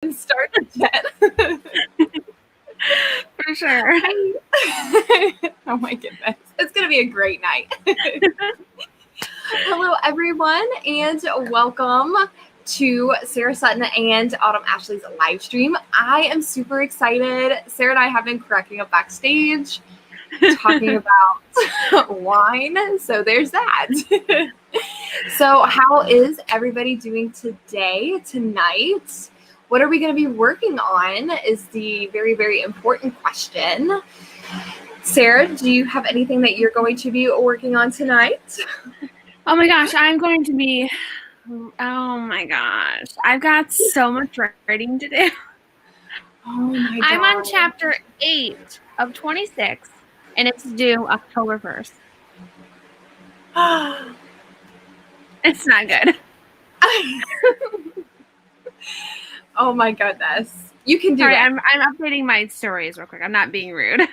Start again. For sure. Oh my goodness. It's going to be a great night. Hello, everyone, and welcome to Sarah Sutton and Autumn Ashley's live stream. I am super excited. Sarah and I have been cracking up backstage, talking about wine. So there's that. So how is everybody doing tonight? What are we going to be working on is the very, very important question. Sarah, do you have anything that you're going to be working on tonight? Oh my gosh, I've got so much writing to do. Oh my God. I'm on chapter 8 of 26, and it's due October 1st. It's not good. Oh my goodness. You can do Sorry, it. I'm updating my stories real quick. I'm not being rude.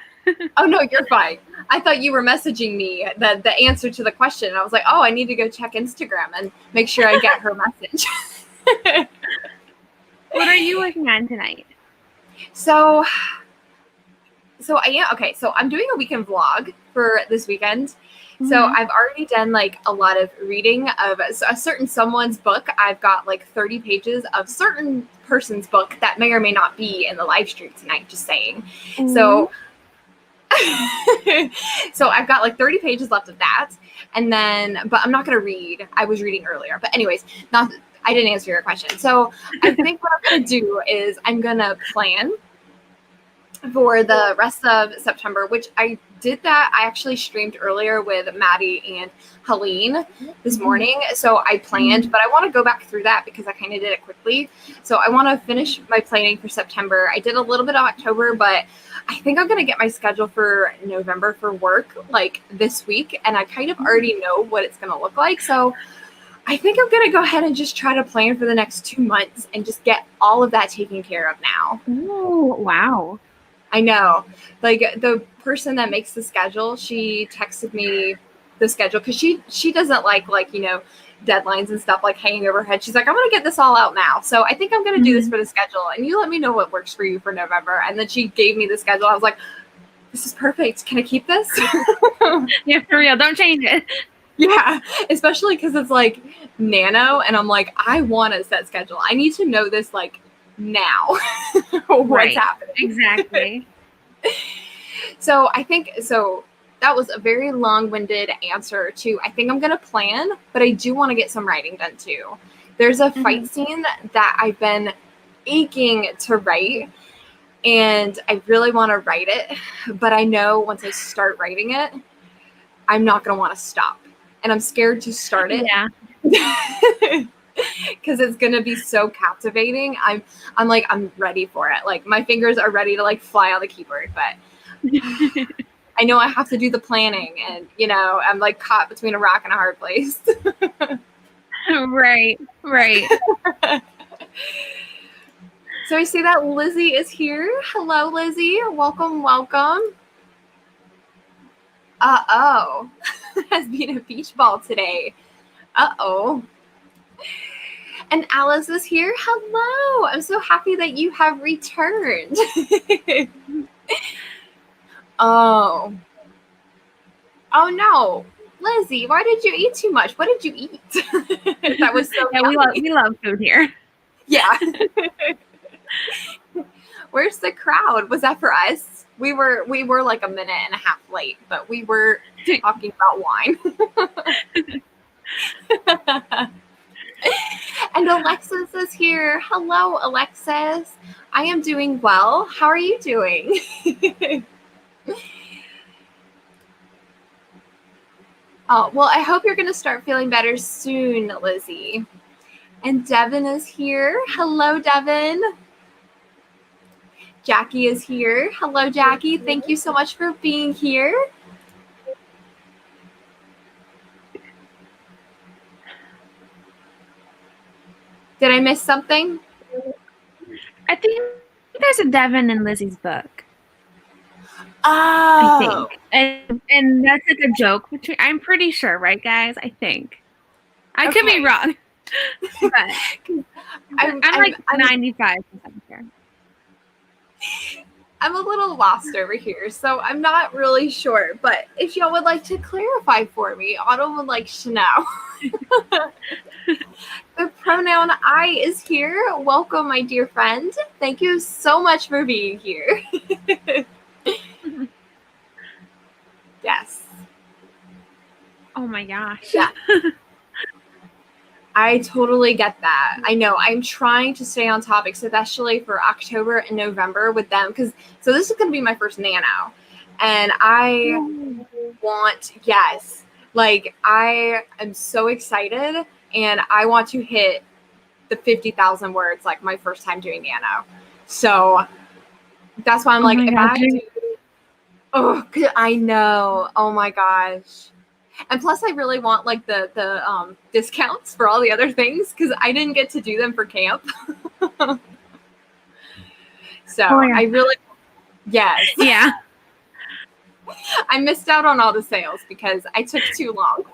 Oh no, you're fine. I thought you were messaging me the answer to the question. And I was like, oh, I need to go check Instagram and make sure I get her message. What are you working on tonight? So I am okay. So I'm doing a weekend vlog for this weekend. Mm-hmm. So I've already done like a lot of reading of a certain someone's book. I've got like 30 pages of certain person's book that may or may not be in the live stream tonight, just saying. Mm-hmm. So I've got like 30 pages left of that. And then, but I'm not going to read. I was reading earlier. But anyways, I didn't answer your question. So I think what I'm going to do is I'm going to plan for the rest of September, which I did that. I actually streamed earlier with Maddie and Helene this morning. So I planned, but I want to go back through that because I kind of did it quickly. So I want to finish my planning for September. I did a little bit of October, but I think I'm going to get my schedule for November for work like this week. And I kind of already know what it's going to look like. So I think I'm going to go ahead and just try to plan for the next 2 months and just get all of that taken care of now. Oh, wow. I know. Like the person that makes the schedule, she texted me the schedule because she doesn't like, you know, deadlines and stuff like hanging over her head. She's like, I'm going to get this all out now. So I think I'm going to do this for the schedule. And you let me know what works for you for November. And then she gave me the schedule. I was like, this is perfect. Can I keep this? Yeah, for real. Don't change it. Yeah, especially because it's like nano. And I'm like, I want a set schedule. I need to know this like now. What's happening. Exactly. So I think that was a very long-winded answer to I think I'm gonna plan, but I do want to get some writing done too. There's a fight scene that I've been aching to write, and I really want to write it, but I know once I start writing it, I'm not gonna want to stop, and I'm scared to start it. Yeah. Because it's gonna be so captivating. I'm ready for it. Like my fingers are ready to like fly on the keyboard, but I know I have to do the planning, and you know I'm like caught between a rock and a hard place. Right. So I see that Lizzie is here. Hello, Lizzie. Welcome. Uh-oh. Has been a beach ball today. Uh-oh. And Alice is here. Hello. I'm so happy that you have returned. Oh no. Lizzie, why did you eat too much? What did you eat? That was so we love food here. Yeah. Where's the crowd? Was that for us? We were like a minute and a half late, but we were talking about wine. And Alexis is here. Hello, Alexis. I am doing well. How are you doing? Oh, well, I hope you're going to start feeling better soon, Lizzie. And Devin is here. Hello, Devin. Jackie is here. Hello, Jackie. Thank you so much for being here. Did I miss something? I think there's a Devin in Lizzie's book. Oh. I think. And that's like a joke between, I'm pretty sure, right, guys? I think. I could be wrong. But I'm like 95% sure. I'm a little lost over here, so I'm not really sure. But if y'all would like to clarify for me, Autumn would like to know. The pronoun I is here. Welcome, my dear friend. Thank you so much for being here. Yes. Oh my gosh. Yeah. I totally get that. I know. I'm trying to stay on topic, especially for October and November with them. So this is going to be my first nano. And I want, yes, like I am so excited and I want to hit the 50,000 words like my first time doing nano. So that's why I'm like, if I do, I know. Oh my gosh. And plus, I really want like the discounts for all the other things because I didn't get to do them for camp. So I really, yes. Yeah. I missed out on all the sales because I took too long.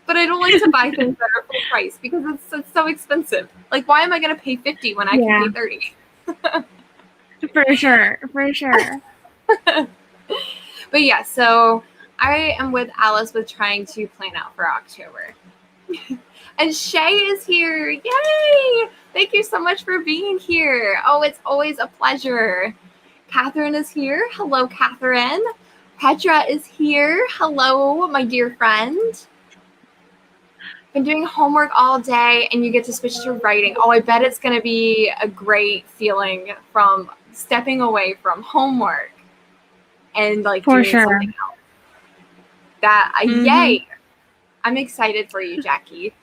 But I don't like to buy things that are full price because it's so expensive. Like, why am I going to pay $50 when I can pay $30? For sure. But yeah, so I am with Alice with trying to plan out for October. And Shay is here. Yay! Thank you so much for being here. Oh, it's always a pleasure. Catherine is here. Hello, Catherine. Petra is here. Hello, my dear friend. Been doing homework all day and you get to switch to writing. Oh, I bet it's going to be a great feeling from stepping away from homework and like for doing sure. something else. Yay! I'm excited for you, Jackie.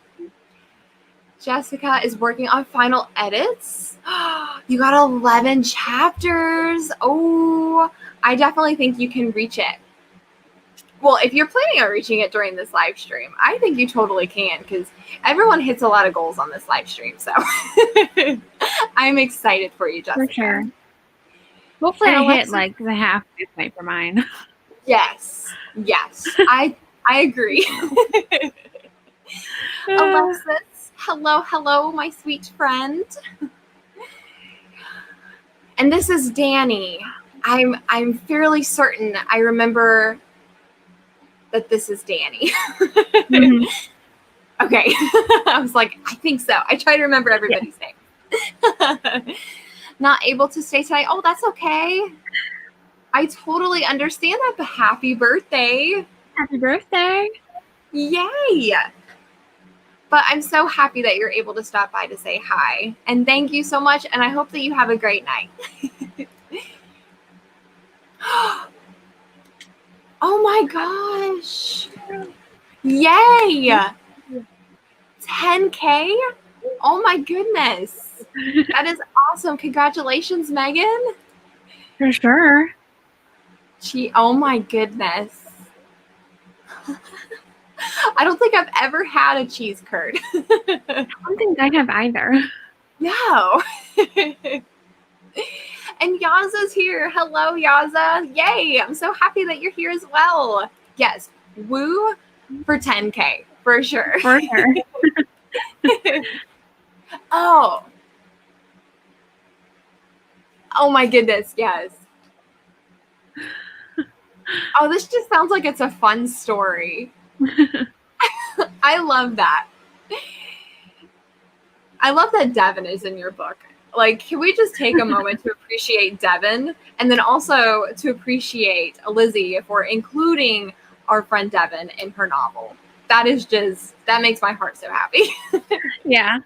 Jessica is working on final edits. You got 11 chapters. Oh, I definitely think you can reach it. Well, if you're planning on reaching it during this live stream, I think you totally can because everyone hits a lot of goals on this live stream. So I'm excited for you, Jessica. For sure. Hopefully I hit like the halfway point for mine. Yes. I agree. Alexis, hello, my sweet friend. And this is Danny. I'm fairly certain I remember that this is Danny. Okay. I was like, I think so. I try to remember everybody's name. Not able to stay tonight. Oh, that's okay. I totally understand that, but happy birthday. Happy birthday. Yay. But I'm so happy that you're able to stop by to say hi. And thank you so much. And I hope that you have a great night. Oh my gosh. Yay. 10K? Oh my goodness. That is awesome. Congratulations, Megan. For sure. Oh my goodness. I don't think I've ever had a cheese curd. I don't think I have either. No. And Yaza's here. Hello, Yaza. Yay. I'm so happy that you're here as well. Yes. Woo for 10K. For sure. For sure. Oh my goodness. Yes. Oh, this just sounds like it's a fun story. I love that. I love that Devin is in your book. Like, can we just take a moment to appreciate Devin and then also to appreciate Lizzie for including our friend Devin in her novel? That makes my heart so happy. Yeah.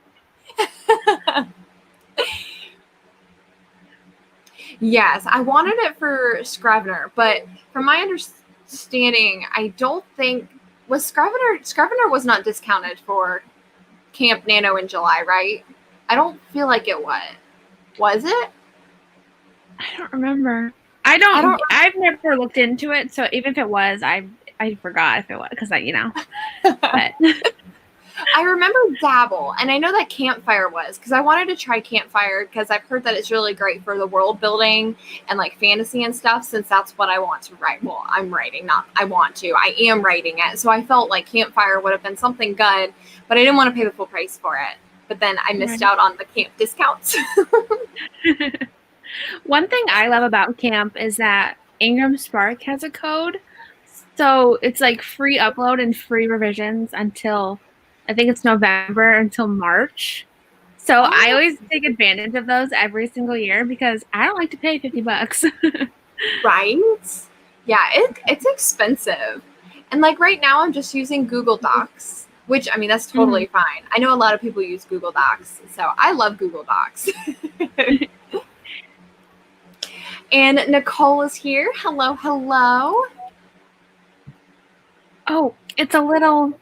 Yes, I wanted it for Scrivener, but from my understanding, I don't think Scrivener was not discounted for Camp Nano in July, right? I don't feel like it was. Was it? I don't remember. I've never looked into it, so even if it was, I forgot if it was because but I remember Dabble, and I know that Campfire was, because I wanted to try Campfire because I've heard that it's really great for the world building and like fantasy and stuff, since that's what I want to write. Well, I'm writing, not I want to. I am writing it. So I felt like Campfire would have been something good, but I didn't want to pay the full price for it. But then I missed out on the camp discounts. One thing I love about camp is that Ingram Spark has a code. So it's like free upload and free revisions until I think it's November until March. So I always take advantage of those every single year because I don't like to pay $50. Right? Yeah, it's expensive. And like right now I'm just using Google Docs, which I mean that's totally fine. I know a lot of people use Google Docs, so I love Google Docs. And Nicole is here. Hello, hello. Oh, it's a little,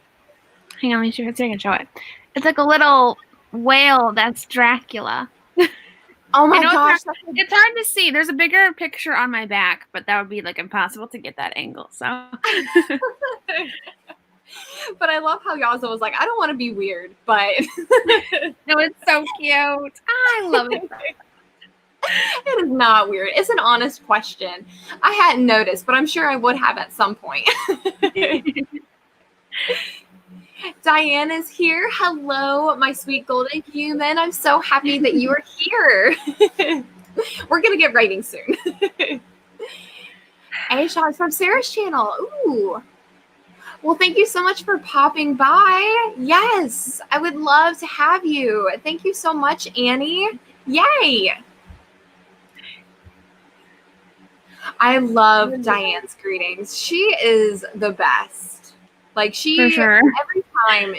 hang on, let me see if I can show it. It's like a little whale that's Dracula. Oh my gosh. It's hard to see. There's a bigger picture on my back, but that would be like impossible to get that angle. So but I love how Yaza was like, I don't want to be weird, but no, it's so cute. I love it. It is not weird. It's an honest question. I hadn't noticed, but I'm sure I would have at some point. Diane is here. Hello, my sweet golden human. I'm so happy that you are here. We're going to get writing soon. Hey, Sean, from Sarah's channel. Ooh. Well, thank you so much for popping by. Yes, I would love to have you. Thank you so much, Annie. Yay. I love Diane's greetings. She is the best. Like For sure. Every time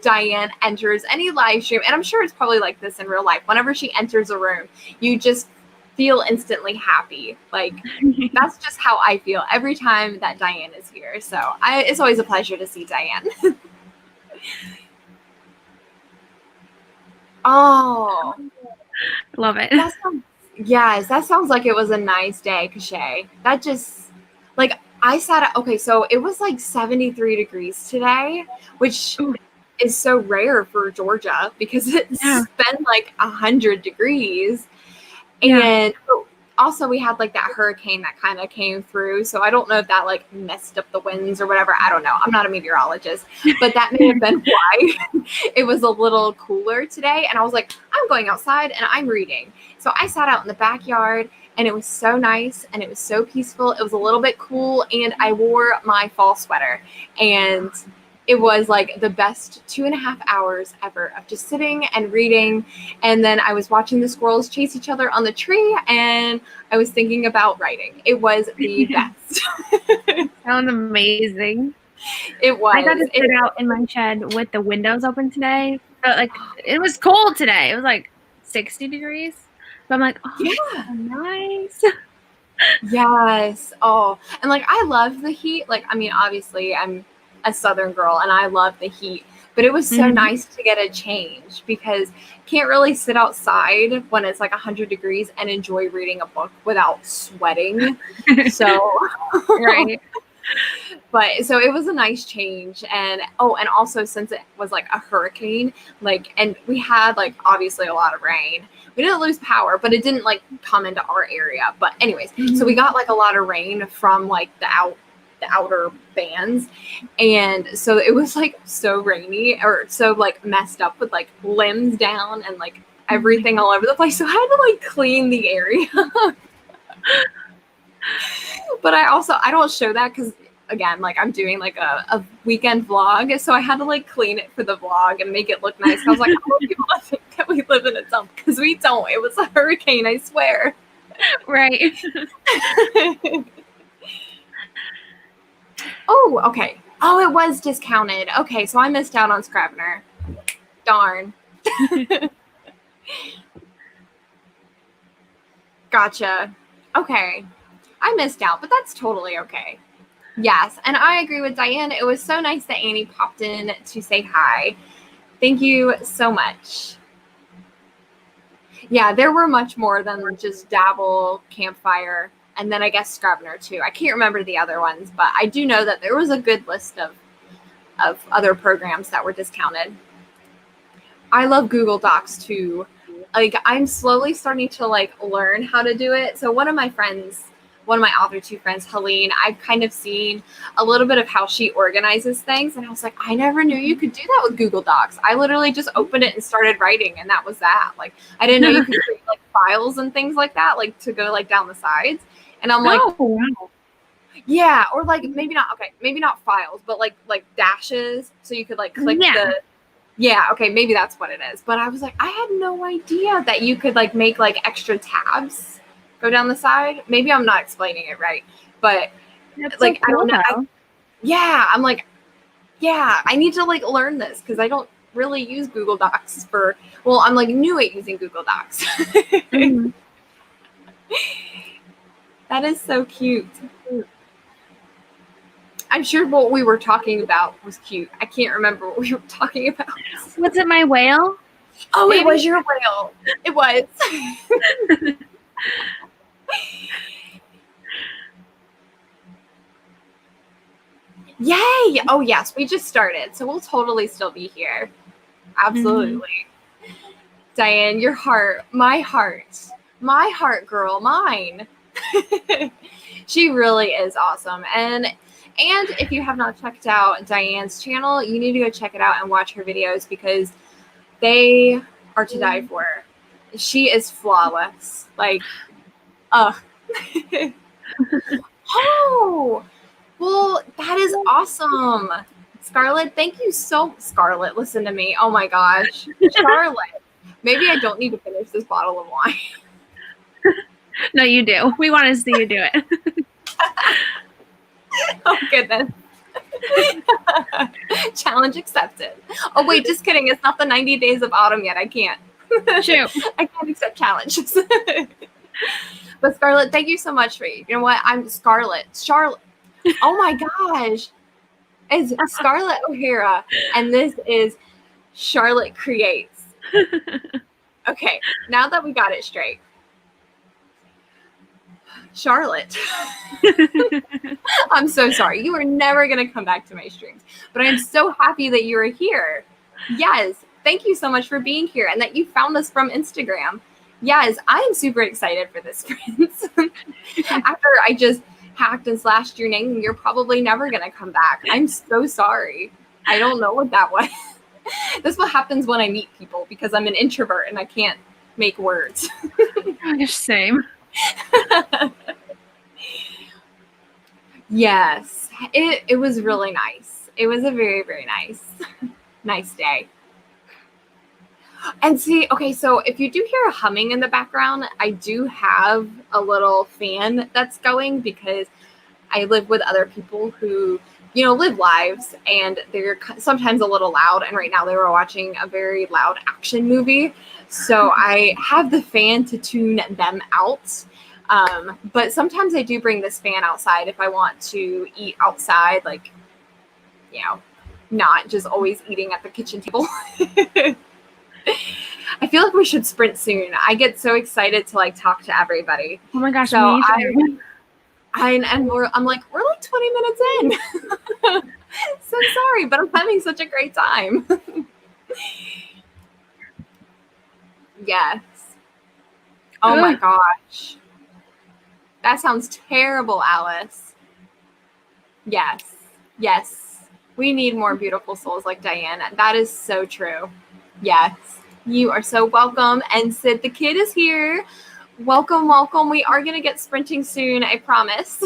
Diane enters any live stream, and I'm sure it's probably like this in real life, whenever she enters a room, you just feel instantly happy. Like that's just how I feel every time that Diane is here. So it's always a pleasure to see Diane. Oh, love it. Yes, that sounds like it was a nice day, Cachet. That just, like, I sat at, okay, so it was like 73 degrees today, which is so rare for Georgia because it's been like 100 degrees. And also we had like that hurricane that kind of came through. So I don't know if that like messed up the winds or whatever. I don't know. I'm not a meteorologist, but that may have been why it was a little cooler today. And I was like, I'm going outside and I'm reading. So I sat out in the backyard and it was so nice and it was so peaceful. It was a little bit cool and I wore my fall sweater and it was like the best 2.5 hours ever of just sitting and reading. And then I was watching the squirrels chase each other on the tree and I was thinking about writing. It was the best. Sounds amazing. It was. I got to sit out in my shed with the windows open today. But like it was cold today. It was like 60 degrees. So I'm like, oh, yeah, nice. Yes. Oh, and like I love the heat. Like, I mean, obviously I'm a Southern girl and I love the heat, but it was so nice to get a change because can't really sit outside when it's like 100 degrees and enjoy reading a book without sweating. So, right. But so it was a nice change. And and also since it was like a hurricane, like, and we had like obviously a lot of rain. We didn't lose power, but it didn't like come into our area. But anyways, so we got like a lot of rain from like the outer bands, and so it was like so rainy or so like messed up with like limbs down and like everything all over the place. So I had to like clean the area. But I don't show that because again, like I'm doing like a weekend vlog, so I had to like clean it for the vlog and make it look nice. I was like, I want people to think that we live in a dump because we don't. It was a hurricane, I swear. Right. Oh, okay. Oh, it was discounted. Okay, so I missed out on Scrivener. Darn. Gotcha. Okay. I missed out, but that's totally okay. Yes, and I agree with Diane. It was so nice that Annie popped in to say hi. Thank you so much. Yeah, there were much more than just Dabble, Campfire, and then I guess Scrivener too. I can't remember the other ones, but I do know that there was a good list of of other programs that were discounted. I love Google Docs too. Like, I'm slowly starting to like learn how to do it. So one of my other two friends, Helene, I've kind of seen a little bit of how she organizes things. And I was like, I never knew you could do that with Google Docs. I literally just opened it and started writing, and that was that. Like, I didn't know you could create like files and things like that, like to go like down the sides. And I'm like, wow. Yeah, or like maybe not files, but like dashes. So you could like click maybe that's what it is. But I was like, I had no idea that you could like make like extra tabs go down the side. Maybe I'm not explaining it right, but That's like so cool, I don't know. I'm like, I need to like learn this because I don't really use Google Docs I'm like new at using Google Docs. Mm-hmm. That is so cute. I'm sure what we were talking about was cute. I can't remember what we were talking about. Was it my whale? Oh, Maybe? It was your whale. It was. Yay! Oh, yes, we just started, so we'll totally still be here. Absolutely. Mm-hmm. Diane, your heart, my heart, girl, mine. She really is awesome. And if you have not checked out Diane's channel, you need to go check it out and watch her videos because they are to die for. She is flawless. Like, Oh, well, that is awesome. Scarlett, thank you Scarlett, listen to me. Oh my gosh. Charlotte. Maybe I don't need to finish this bottle of wine. No, you do. We want to see you do it. Oh, goodness. Challenge accepted. Oh, wait, just kidding. It's not the 90 days of autumn yet. I can't. Shoot. I can't accept challenges. But Scarlett, thank you so much for you. You know what? I'm Charlotte. Oh my gosh. It's Scarlett O'Hara, and this is Charlotte Creates. Okay, now that we got it straight. Charlotte. I'm so sorry. You are never going to come back to my streams, but I'm so happy that you are here. Yes. Thank you so much for being here and that you found us from Instagram. Yes, I'm super excited for this, friends. After I just hacked and slashed your name, you're probably never going to come back. I'm so sorry. I don't know what that was. This is what happens when I meet people because I'm an introvert and I can't make words. Same. Yes, it was really nice. It was a very, very nice day. And see, okay, so if you do hear a humming in the background, I do have a little fan that's going because I live with other people who, live lives and they're sometimes a little loud. And right now they were watching a very loud action movie. So I have the fan to tune them out. But sometimes I do bring this fan outside if I want to eat outside, like, not just always eating at the kitchen table. I feel like we should sprint soon. I get so excited to like talk to everybody. Oh my gosh, so I'm like, we're like 20 minutes in. So sorry, but I'm having such a great time. Yes. Oh my gosh. That sounds terrible, Alice. Yes. We need more beautiful souls like Diane. That is so true. Yes. You are so welcome. And Sid the kid is here. Welcome. We are going to get sprinting soon, I promise.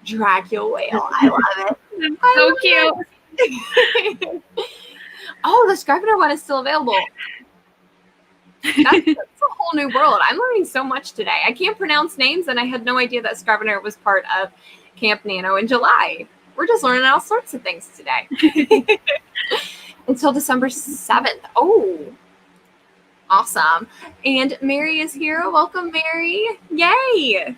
Dracula whale. I love it. So cute. Oh, the Scrivener one is still available. That's a whole new world. I'm learning so much today. I can't pronounce names, and I had no idea that Scrivener was part of Camp Nano in July. We're just learning all sorts of things today. Until December 7th. Oh, awesome. And Mary is here. Welcome, Mary. Yay.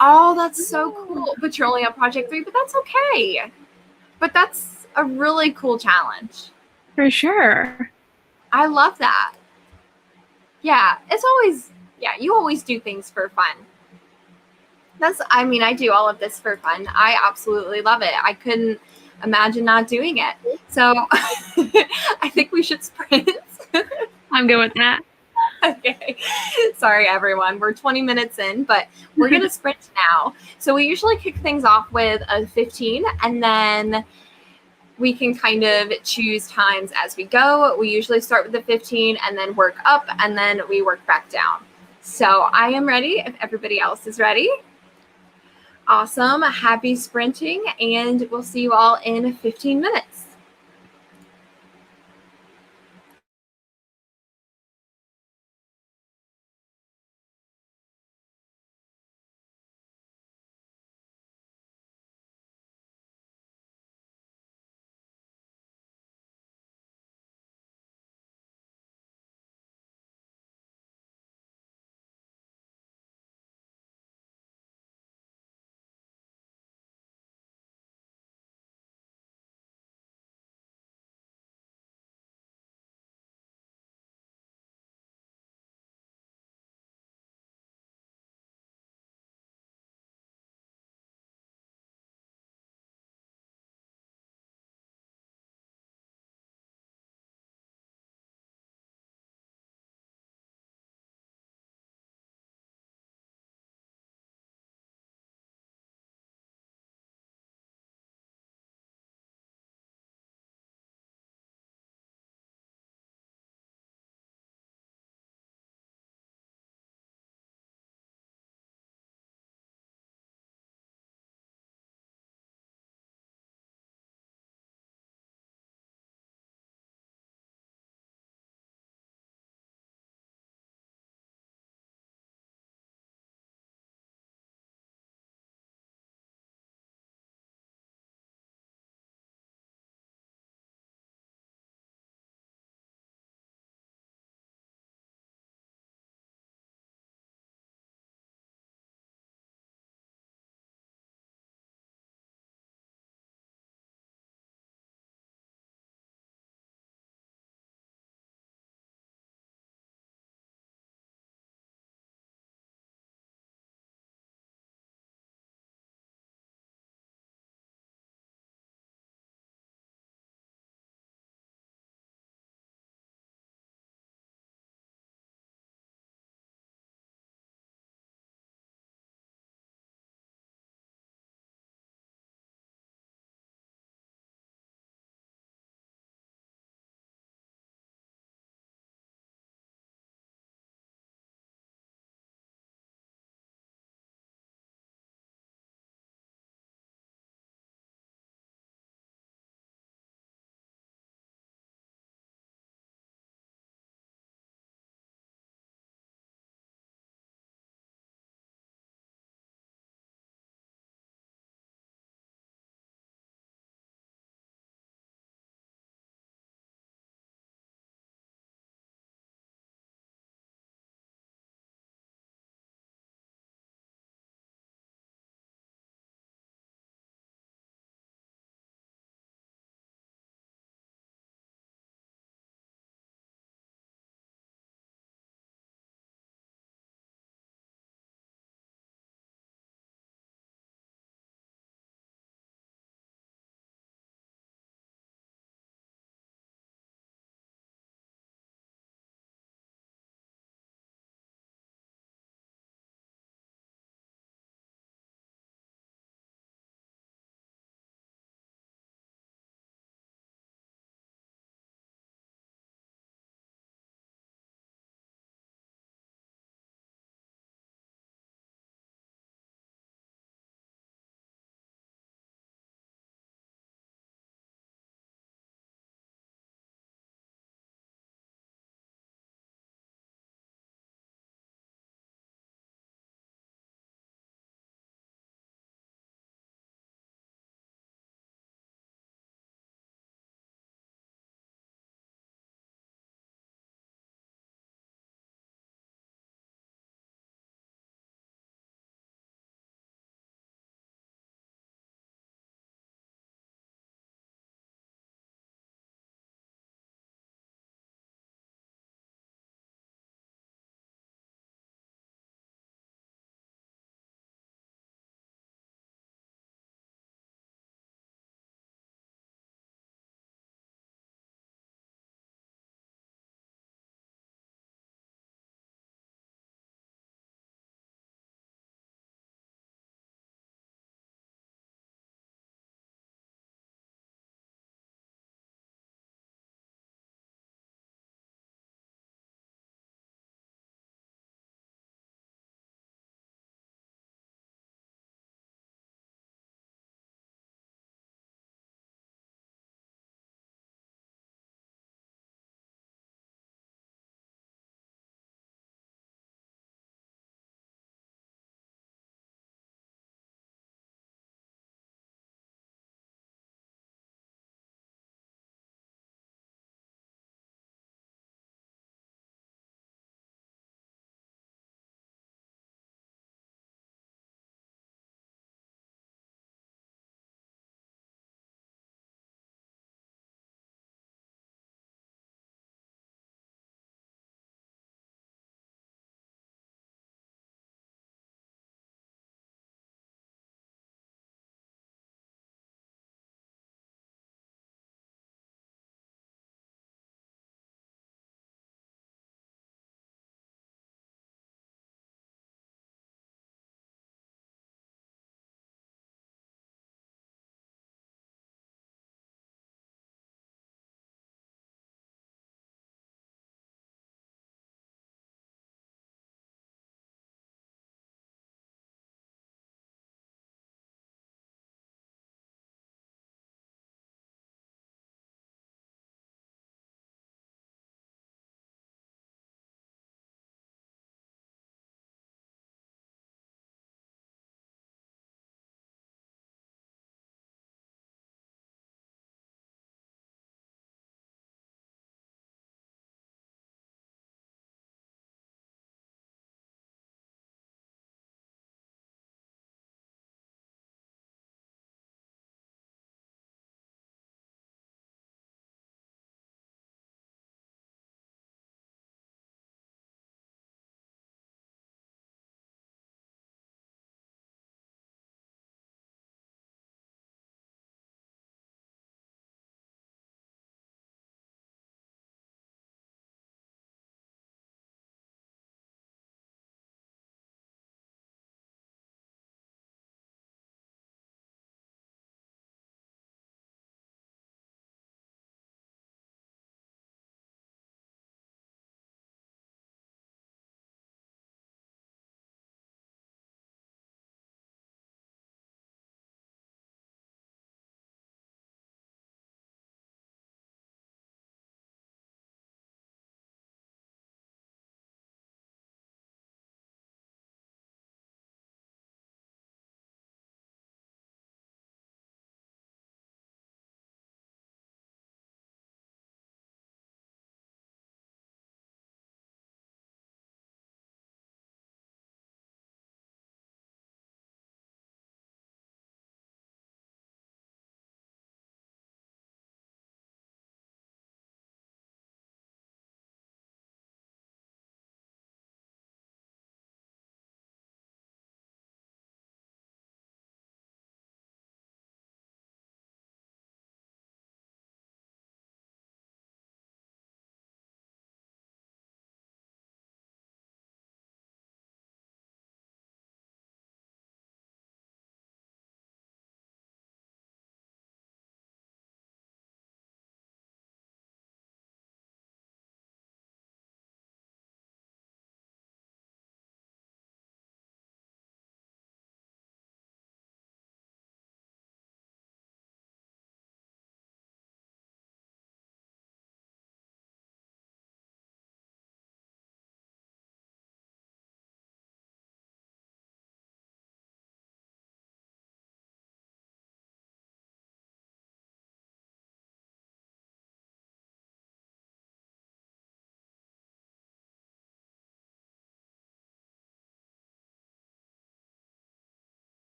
Oh, that's so cool. But you're only on Project 3, but that's okay. But that's a really cool challenge. For sure. I love that. Yeah, it's always Yeah, you always do things for fun. I mean, I do all of this for fun. I absolutely love it. I couldn't imagine not doing it. So I think we should sprint. I'm good with that. Okay. Sorry, everyone. We're 20 minutes in, but we're going to sprint now. So we usually kick things off with a 15, and then we can kind of choose times as we go. We usually start with the 15 and then work up, and then we work back down. So I am ready if everybody else is ready. Awesome. Happy sprinting, and we'll see you all in 15 minutes.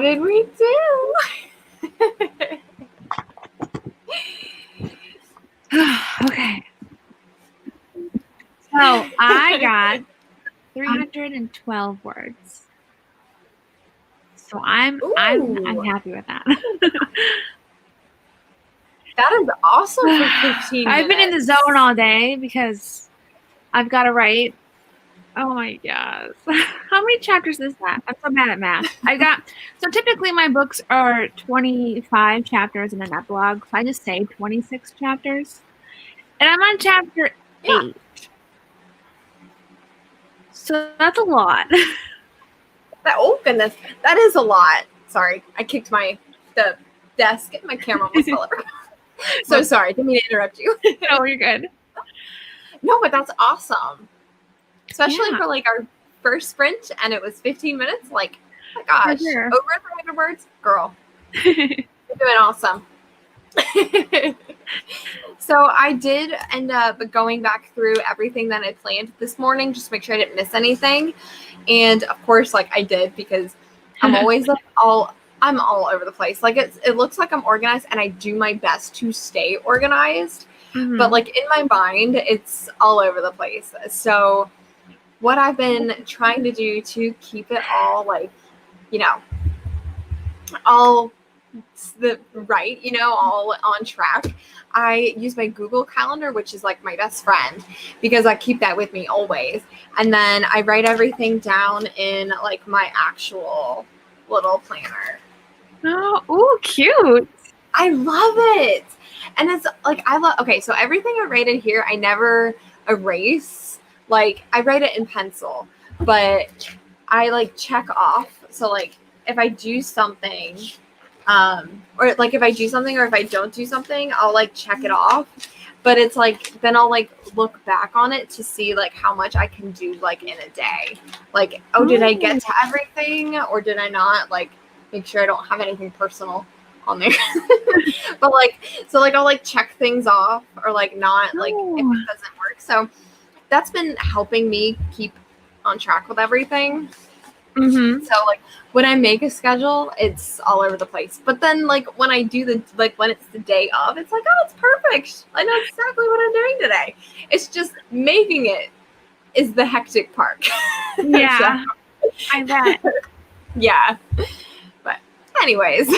did we do? Okay. So I got 312 words. So I'm happy with that. That is awesome for 15 minutes. I've been in the zone all day because I've got to write. Oh my gosh. How many chapters is that? I'm so bad at math. So typically my books are 25 chapters and an epilogue. So I just say 26 chapters. And I'm on chapter 8. So that's a lot. Oh goodness, that is a lot. Sorry, I kicked the desk and my camera almost fell over. So sorry, didn't mean to interrupt you. No, you're good. No, but that's awesome. Especially for like our first sprint, and it was 15 minutes. Like, oh my gosh, sure. Over 300 words, girl. You're doing awesome. So I did end up going back through everything that I planned this morning, just to make sure I didn't miss anything. And of course, like I did, because I'm always like I'm all over the place. Like it looks like I'm organized, and I do my best to stay organized. Mm-hmm. But like in my mind, it's all over the place. So what I've been trying to do to keep it all like, all all on track, I use my Google Calendar, which is like my best friend, because I keep that with me always. And then I write everything down in like my actual little planner. Oh, cute. I love it. And it's like, okay, so everything I write in here, I never erase. Like I write it in pencil, but I like check off. So like if I do something, or like if I do something or if I don't do something, I'll like check it off. But it's like, then I'll like look back on it to see like how much I can do like in a day. Like, oh, did I get to everything or did I not? Like, make sure I don't have anything personal on there. But like, so like I'll like check things off or like not like if it doesn't work. So that's been helping me keep on track with everything. Mm-hmm. So like when I make a schedule, it's all over the place. But then like when I do when it's the day of, it's like, oh, it's perfect. I know exactly what I'm doing today. It's just making it is the hectic part. Yeah, so, I bet. Yeah. But anyways,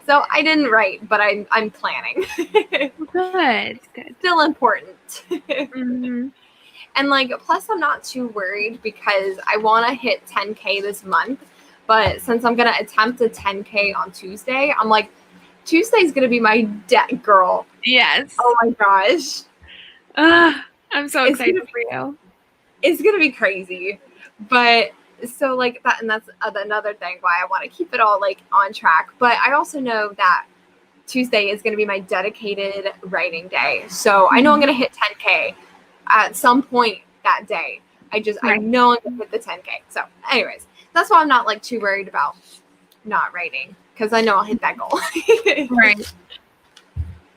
so I didn't write, but I'm planning. Good. Still important. Mm-hmm. And like, plus I'm not too worried because I want to hit 10K this month. But since I'm going to attempt a 10K on Tuesday, I'm like, Tuesday's going to be my girl. Yes. Oh my gosh. I'm so excited for you. It's going to be crazy. But so like that, and that's another thing why I want to keep it all like on track. But I also know that Tuesday is going to be my dedicated writing day. So I know I'm going to hit 10K. At some point that day. I know I'm gonna hit the 10K. So anyways, that's why I'm not like too worried about not writing, because I know I'll hit that goal. Right.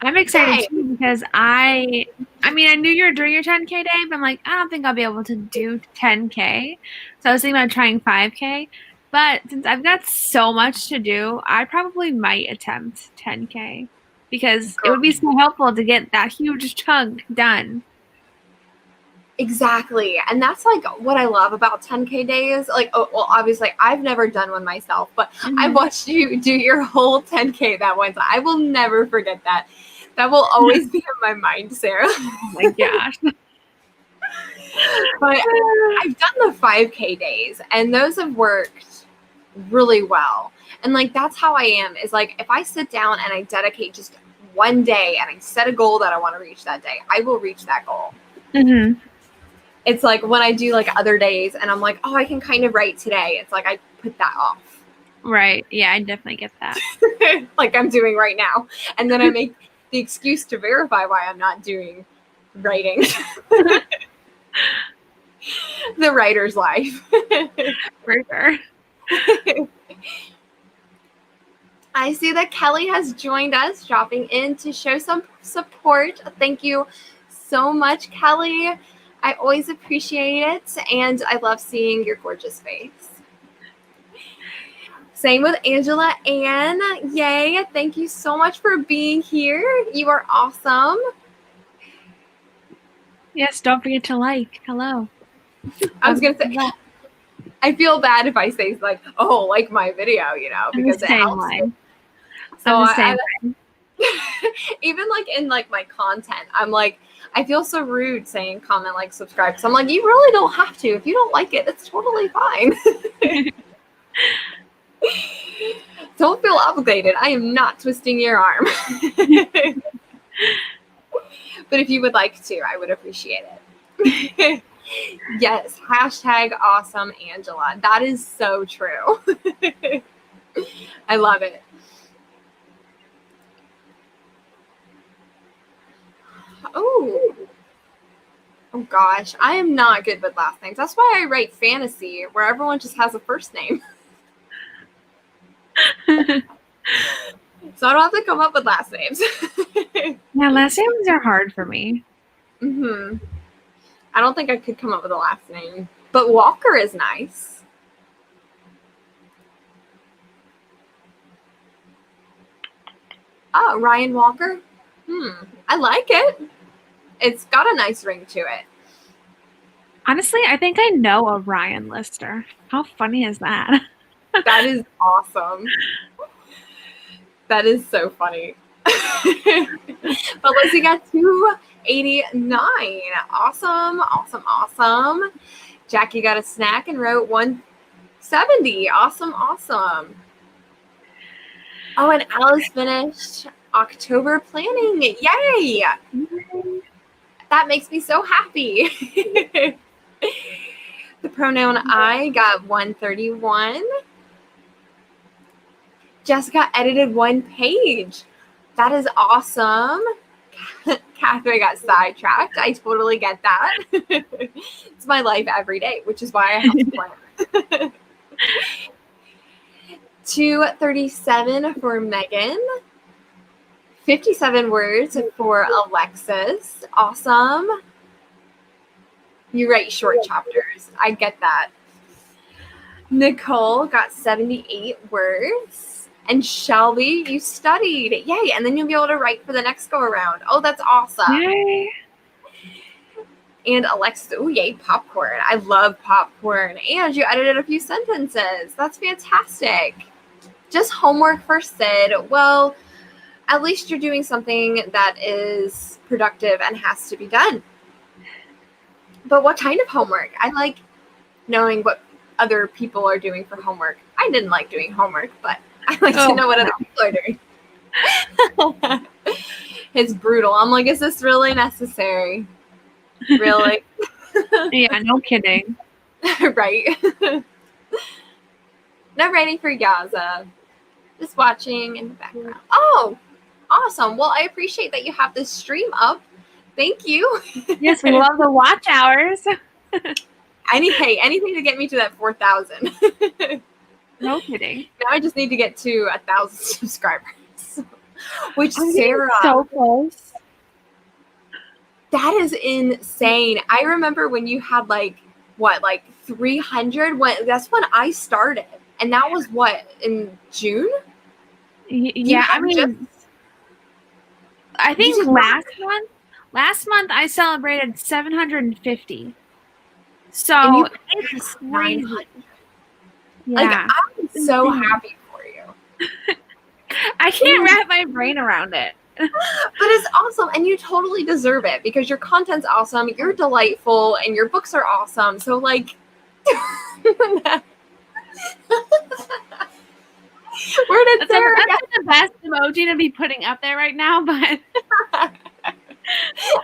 I'm excited too because I knew you were doing your 10K day, but I'm like, I don't think I'll be able to do 10K. So I was thinking about trying 5K. But since I've got so much to do, I probably might attempt 10K because it would be so helpful to get that huge chunk done. Exactly. And that's like what I love about 10K days. Like, obviously I've never done one myself, but I watched you do your whole 10K that one time. I will never forget that. That will always be in my mind, Sarah. Oh my gosh. But I've done the 5K days and those have worked really well. And like, that's how I am, is like, if I sit down and I dedicate just one day and I set a goal that I want to reach that day, I will reach that goal. Mm-hmm. It's like when I do like other days and I'm like, oh, I can kind of write today. It's like I put that off. Right. Yeah, I definitely get that. Like I'm doing right now. And then I make the excuse to verify why I'm not doing writing. The writer's life. For sure. I see that Kelly has joined us, dropping in to show some support. Thank you so much, Kelly. I always appreciate it, and I love seeing your gorgeous face. Same with Angela Ann. Yay. Thank you so much for being here. You are awesome. Yes, don't forget to like. Hello. I was going to say, I feel bad if I say like, oh, like my video, you know, because it helps me. So I even like in like my content, I'm like, I feel so rude saying comment, like, subscribe. So I'm like, you really don't have to. If you don't like it, it's totally fine. Don't feel obligated. I am not twisting your arm. But if you would like to, I would appreciate it. Yes, hashtag awesome Angela. That is so true. I love it. Oh gosh, I am not good with last names. That's why I write fantasy, where everyone just has a first name. So I don't have to come up with last names. Yeah, last names are hard for me. I don't think I could come up with a last name, but Walker is nice. Oh, Ryan Walker. I like it. It's got a nice ring to it. Honestly, I think I know a Ryan Lister. How funny is that? That is awesome. That is so funny. But Lizzie got 289. Awesome. Jackie got a snack and wrote 170. Awesome. Oh, and Alice finished October planning. Yay! That makes me so happy. The pronoun I got 131. Jessica edited 1 page. That is awesome. Catherine got sidetracked. I totally get that. It's my life every day, which is why I have to plan. 237 for Megan. 57 words for Alexis. Awesome. You write short chapters. I get that. Nicole got 78 words. And Shelby, you studied. Yay. And then you'll be able to write for the next go around. Oh, that's awesome. Yay. And Alexis, oh, yay, popcorn. I love popcorn. And you edited a few sentences. That's fantastic. Just homework for Sid. Well, at least you're doing something that is productive and has to be done. But what kind of homework? I like knowing what other people are doing for homework. I didn't like doing homework, but I like to know what other people are doing. It's brutal. I'm like, is this really necessary? Really? Yeah, no kidding. Right. No writing for Yaza. Just watching in the background. Oh, awesome. Well, I appreciate that you have this stream up. Thank you. Yes, we love the watch hours. Anything to get me to that 4,000. No kidding. Now I just need to get to 1,000 subscribers. Which Sarah, so close. That is insane. I remember when you had like 300. That's when I started, and that was in June. Yeah, I mean, I think last month I celebrated 750. So it's crazy. Yeah. Like, I'm so happy for you. I can't wrap my brain around it. But it's awesome, and you totally deserve it because your content's awesome, you're delightful, and your books are awesome. So, like, where did Sarah that's the best emoji to be putting up there right now, but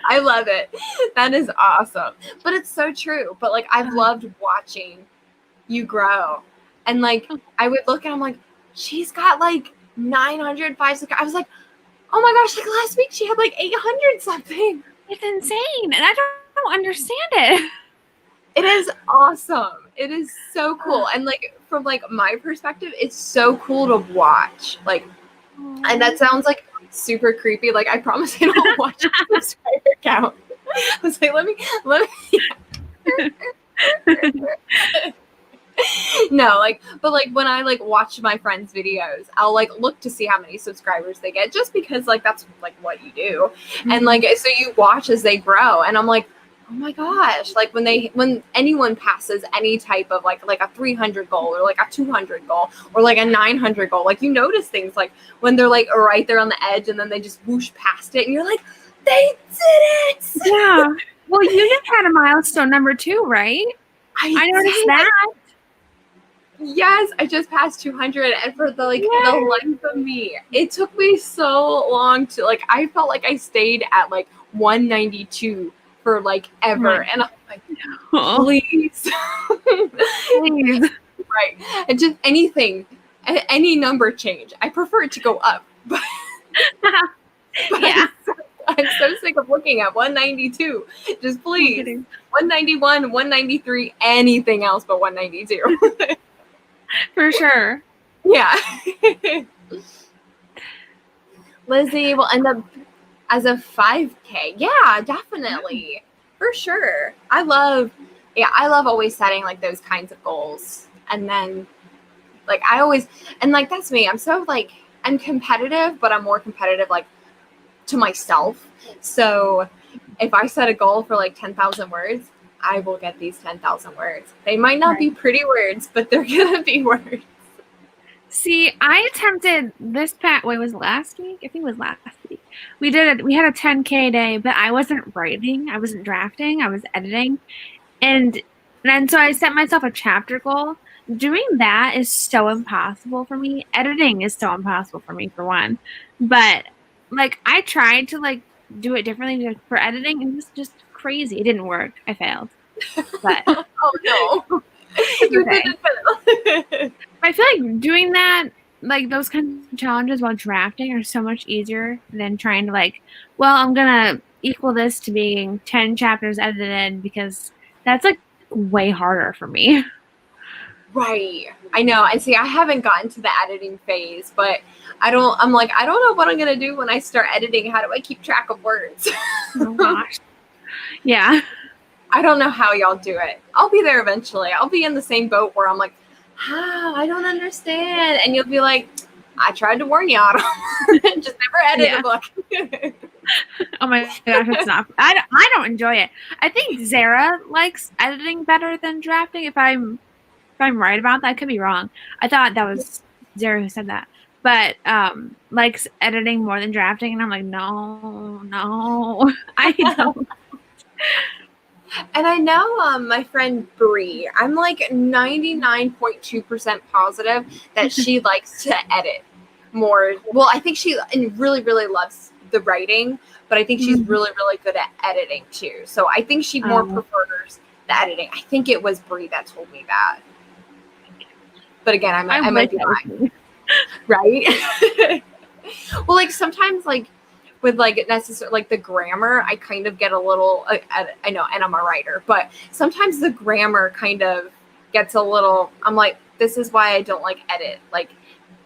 I love it. That is awesome. But it's so true. But like, I've loved watching you grow. And like, I would look and I'm like, she's got like 905. I was like, oh my gosh, like last week she had like 800 something. It's insane. And I don't understand it. It is awesome. It is so cool. And like, from like my perspective, it's so cool to watch. Like, and that sounds like super creepy. Like, I promise I don't watch your subscriber count. I was like, let me. No, like, but like when I like watch my friends' videos, I'll like look to see how many subscribers they get, just because like that's like what you do. And like so you watch as they grow, and I'm like, oh my gosh, like when anyone passes any type of like a 300 goal or like a 200 goal or like a 900 goal, like you notice things like when they're like right there on the edge and then they just whoosh past it and you're like, they did it. Yeah. Well, you just had a milestone number 2, right? I noticed that. Yes, I just passed 200, and for the the life of me, it took me so long to like. I felt like I stayed at like 192 for like ever, and I'm like, please, please, right? And just anything, any number change. I prefer it to go up, but yeah. I'm so sick of looking at 192. Just please, 191, 193, anything else but 192. For sure. Yeah. Lizzie will end up as a 5K. Yeah, definitely. For sure. I love always setting like those kinds of goals. And then like I always, and like that's me. I'm so like, I'm competitive, but I'm more competitive like to myself. So if I set a goal for like 10,000 words, I will get these 10,000 words. They might not be pretty words, but they're going to be words. See, I attempted this was it last week? I think it was last week. We had a 10K day, but I wasn't writing. I wasn't drafting. I was editing. And then so I set myself a chapter goal. Doing that is so impossible for me. Editing is so impossible for me, for one. But like I tried to like do it differently for editing, and it was just crazy. It didn't work. I failed. But oh no. I feel like doing that, like those kinds of challenges while drafting are so much easier than trying to like, well, I'm gonna equal this to being 10 chapters edited, because that's like way harder for me. Right. I know. And see, I haven't gotten to the editing phase, but I'm like, I don't know what I'm going to do when I start editing. How do I keep track of words? Oh gosh. Yeah. I don't know how y'all do it. I'll be there eventually. I'll be in the same boat where I'm like, I don't understand. And you'll be like, I tried to warn you, Autumn. Just never edit a book. Oh my gosh, it's not. I don't enjoy it. I think Sarah likes editing better than drafting. If I'm right about that, I could be wrong. I thought that was Sarah who said that. But likes editing more than drafting, and I'm like, no, I don't. And I know my friend Bree, I'm like 99.2% positive that she likes to edit more. Well, I think she really, really loves the writing, but I think she's really, really good at editing too. So I think she more prefers the editing. I think it was Bree that told me that. But again, I might be lying. Right? Well, like sometimes like with like necessary like the grammar, I kind of get a little I know, and I'm a writer, but sometimes the grammar kind of gets a little, I'm like, this is why I don't like edit. Like,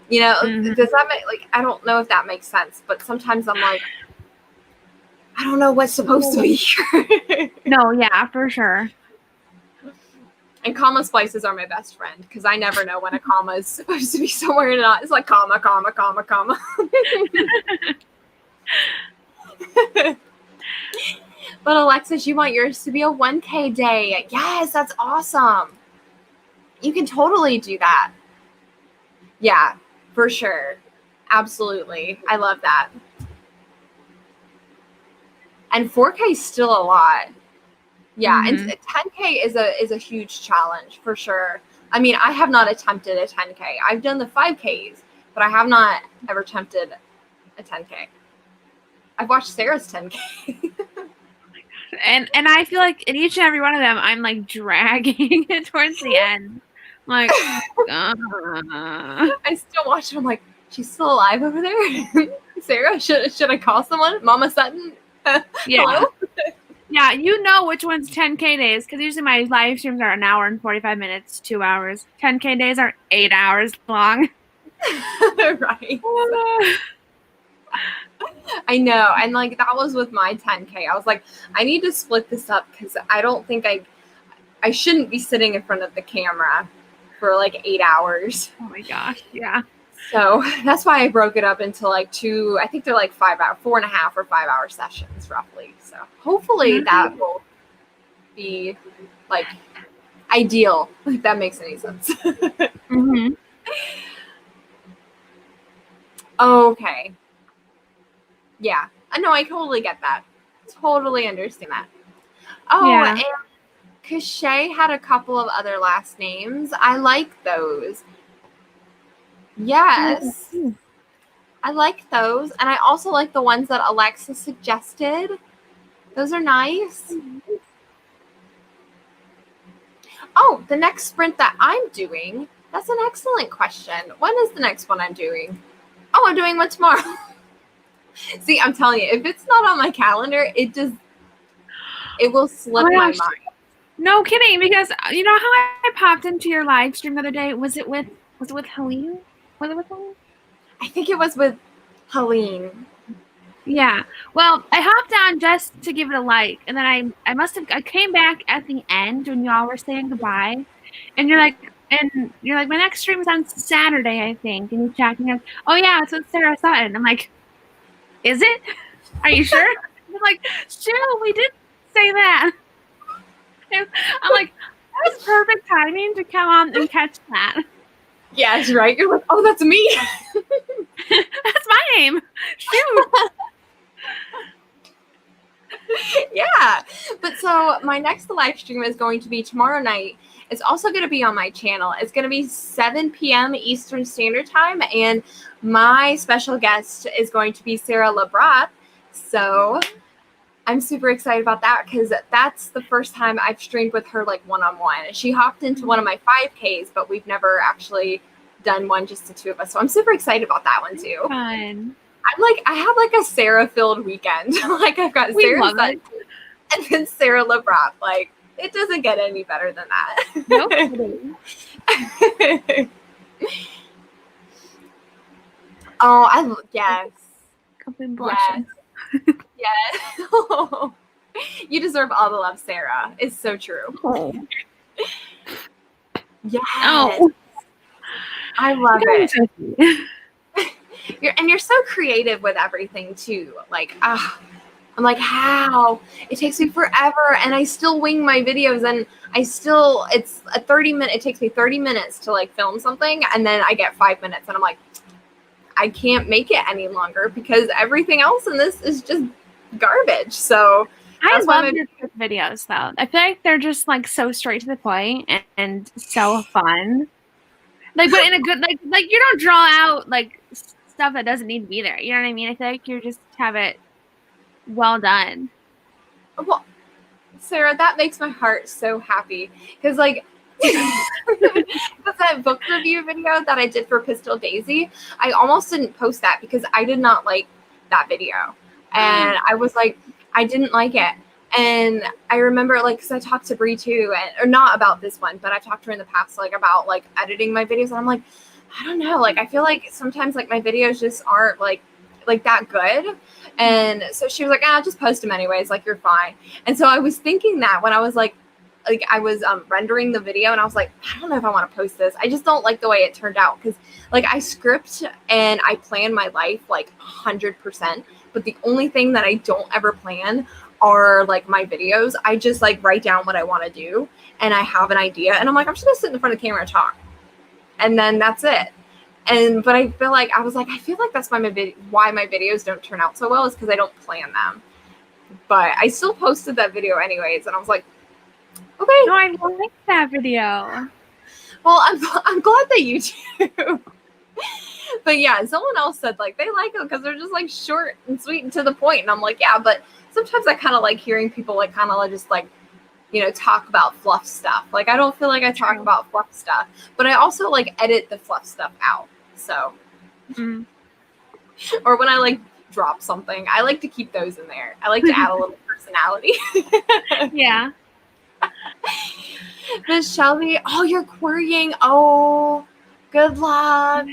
you know, does that make like, I don't know if that makes sense, but sometimes I'm like, I don't know what's supposed to be here. No, yeah, for sure. And comma splices are my best friend, because I never know when a comma is supposed to be somewhere or not. It's like comma, comma, comma, comma. But Alexis, you want yours to be a 1K day. Yes, that's awesome. You can totally do that. Yeah, for sure. Absolutely. I love that. And 4K is still a lot. Yeah, and 10K is a huge challenge for sure. I mean, I have not attempted a 10K. I've done the 5Ks, but I have not ever attempted a 10K. I've watched Sarah's 10K. And I feel like in each and every one of them, I'm like dragging it towards the end. I'm like, I still watch it. I'm like, she's still alive over there. Sarah, should I call someone? Mama Sutton? Yeah. Hello? Yeah, you know which one's 10K days, because usually my live streams are 1 hour and 45 minutes, 2 hours. 10K days are 8 hours long. Right. I know. And like that was with my 10K. I was like, I need to split this up, because I don't think I shouldn't be sitting in front of the camera for like 8 hours. Oh my gosh. Yeah. So that's why I broke it up into like two, I think they're like 4.5 or 5 hour sessions roughly. So hopefully that will be like ideal, if that makes any sense. Mm-hmm. Okay. Yeah. No, I totally get that. Totally understand that. Oh, Yeah. and Cachet had a couple of other last names. I like those. Yes. Mm-hmm. I like those. And I also like the ones that Alexa suggested. Those are nice. Oh, the next sprint that I'm doing. That's an excellent question. When is the next one I'm doing? Oh, I'm doing one tomorrow. See, I'm telling you, if it's not on my calendar, it will slip my mind. No kidding, because you know how I popped into your live stream the other day? Was it with Helene? Was it with Helene? I think it was with Helene. Yeah. Well, I hopped on just to give it a like, and then I came back at the end when y'all were saying goodbye, and you're like, my next stream is on Saturday, I think, and you checked, and you're like, oh yeah, it's with Sarah Sutton. I'm like, is it? Are you sure? I'm like, sure, we did say that. I'm like, that was perfect timing to come on and catch that. Yes, right. You're like, oh, that's me. That's my name. Shoot. Yeah. But so my next live stream is going to be tomorrow night. It's also going to be on my channel. It's going to be 7 p.m. Eastern Standard Time. And my special guest is going to be Sarah Lubratt. So I'm super excited about that because that's the first time I've streamed with her like one-on-one. She hopped into one of my 5Ks, but we've never actually done one just the two of us. So I'm super excited about that one too. Fun. I have like a Sarah-filled weekend. Like I've got Sarah Sutton and then Sarah Lubratt. Like it doesn't get any better than that. Nope. Oh, yes. Complete blushing. Yes. You deserve all the love, Sarah. It's so true. Oh. Yes. Oh. I love it. You're so creative with everything too. Like, I'm like, how? It takes me forever, and I still wing my videos, and it's a 30-minute. It takes me 30 minutes to like film something, and then I get 5 minutes, and I'm like, I can't make it any longer because everything else in this is just garbage. So I love your videos though. I feel like they're just like so straight to the point and so fun. Like, but in a good like you don't draw out like stuff that doesn't need to be there. You know what I mean? I feel like you just have it well done. Well, Sarah, that makes my heart so happy because like that book review video that I did for Pistol Daisy, I almost didn't post that because I did not like that video. And I was like, I didn't like it. And I remember like, because I talked to Bree too, or not about this one, but I talked to her in the past, like about like editing my videos. And I'm like, I don't know. Like, I feel like sometimes like my videos just aren't like that good. And so she was like, just post them anyways. Like, you're fine. And so I was thinking that when I was like I was rendering the video and I was like, I don't know if I want to post this. I just don't like the way it turned out because like I script and I plan my life like 100%. But the only thing that I don't ever plan are like my videos. I just like write down what I want to do and I have an idea and I'm like, I'm just gonna sit in front of the camera and talk. And then that's it. But I feel like I feel like that's why my videos don't turn out so well is because I don't plan them. But I still posted that video anyways, and I was like, okay. No, I like that video. Well, I'm glad that you do. But yeah, someone else said like they like them because they're just like short and sweet and to the point. And I'm like, yeah, but sometimes I kind of like hearing people like kind of like just like, you know, talk about fluff stuff. Like I don't feel like I talk about fluff stuff, but I also like edit the fluff stuff out. So, or when I like drop something, I like to keep those in there. I like to add a little personality. Yeah. Miss Shelby, oh, you're querying. Oh, good luck.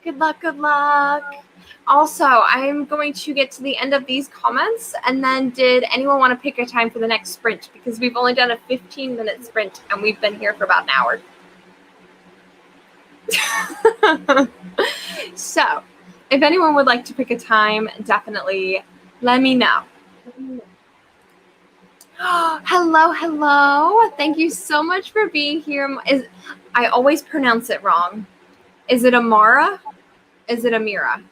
Good luck. Good luck. Also, I'm going to get to the end of these comments. And then did anyone want to pick a time for the next sprint? Because we've only done a 15-minute sprint and we've been here for about an hour. So, if anyone would like to pick a time, definitely let me know. Hello. Thank you so much for being here. I always pronounce it wrong. Is it Amara? Is it Amira?